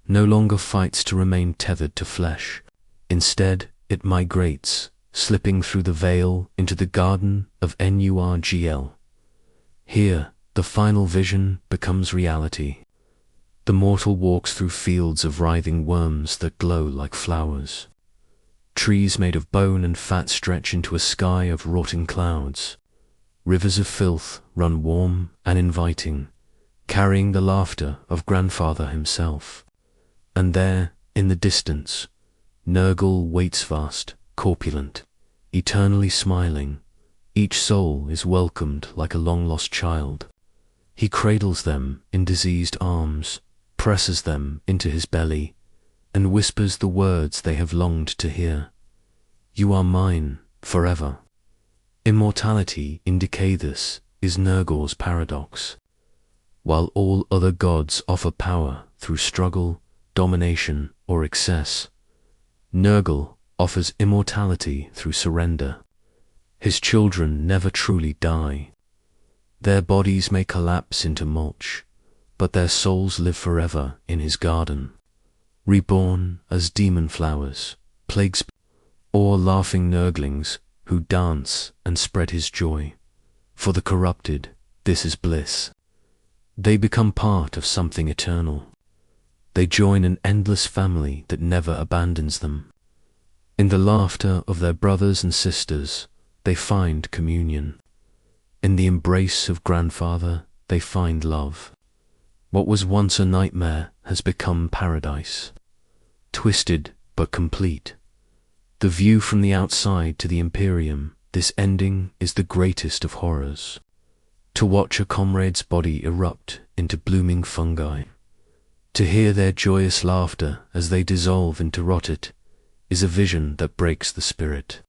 no longer fights to remain tethered to flesh. Instead, it migrates, slipping through the veil into the garden of Nurgle. Here, the final vision becomes reality. The mortal walks through fields of writhing worms that glow like flowers. Trees made of bone and fat stretch into a sky of rotting clouds. Rivers of filth run warm and inviting, carrying the laughter of Grandfather himself. And there, in the distance, Nurgle waits vast, corpulent, eternally smiling. Each soul is welcomed like a long-lost child. He cradles them in diseased arms, presses them into his belly, and whispers the words they have longed to hear. You are mine, forever. Immortality in decay, this is Nurgle's paradox. While all other gods offer power through struggle, domination, or excess, Nurgle offers immortality through surrender. His children never truly die. Their bodies may collapse into mulch, but their souls live forever in his garden, reborn as demon flowers, plagues, or laughing Nurglings who dance and spread his joy. For the corrupted, this is bliss. They become part of something eternal. They join an endless family that never abandons them. In the laughter of their brothers and sisters, they find communion. In the embrace of Grandfather, they find love. What was once a nightmare has become paradise. Twisted but complete. The view from the outside to the Imperium, this ending is the greatest of horrors. To watch a comrade's body erupt into blooming fungi, to hear their joyous laughter as they dissolve into rotted, is a vision that breaks the spirit.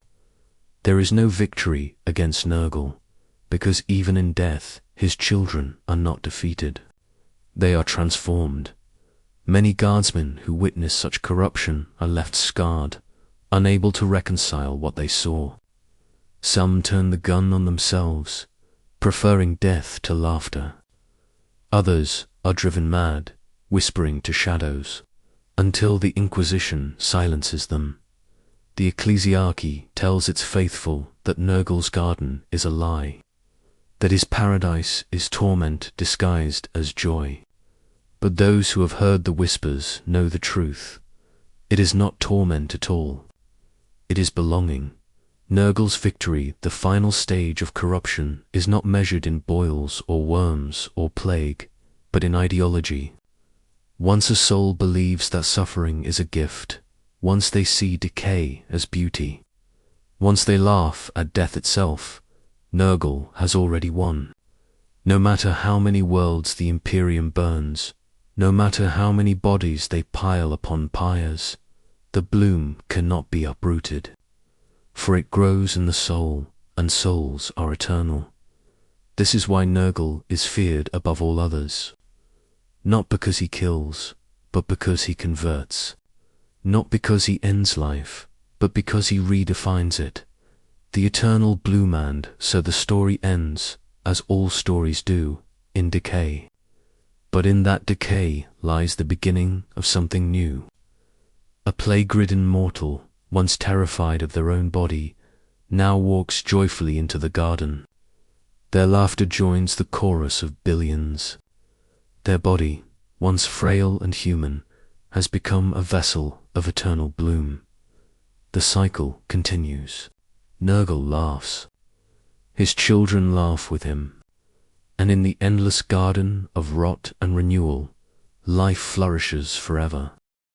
There is no victory against Nurgle, because even in death his children are not defeated. They are transformed. Many guardsmen who witness such corruption are left scarred, unable to reconcile what they saw. Some turn the gun on themselves, preferring death to laughter. Others are driven mad, whispering to shadows, until the Inquisition silences them. The Ecclesiarchy tells its faithful that Nurgle's garden is a lie, that his paradise is torment disguised as joy. But those who have heard the whispers know the truth. It is not torment at all. It is belonging. Nurgle's victory, the final stage of corruption, is not measured in boils or worms or plague, but in ideology. Once a soul believes that suffering is a gift, once they see decay as beauty, once they laugh at death itself, Nurgle has already won. No matter how many worlds the Imperium burns, no matter how many bodies they pile upon pyres, The bloom cannot be uprooted, for it grows in the soul, and souls are eternal. This is why Nurgle is feared above all others. Not because he kills, but because he converts. Not because he ends life, but because he redefines it. The eternal blue man, so the story ends, as all stories do, in decay. But in that decay lies the beginning of something new. A plague-ridden mortal, once terrified of their own body, now walks joyfully into the garden. Their laughter joins the chorus of billions. Their body, once frail and human, has become a vessel of eternal bloom. The cycle continues. Nurgle laughs. His children laugh with him. And in the endless garden of rot and renewal, life flourishes forever.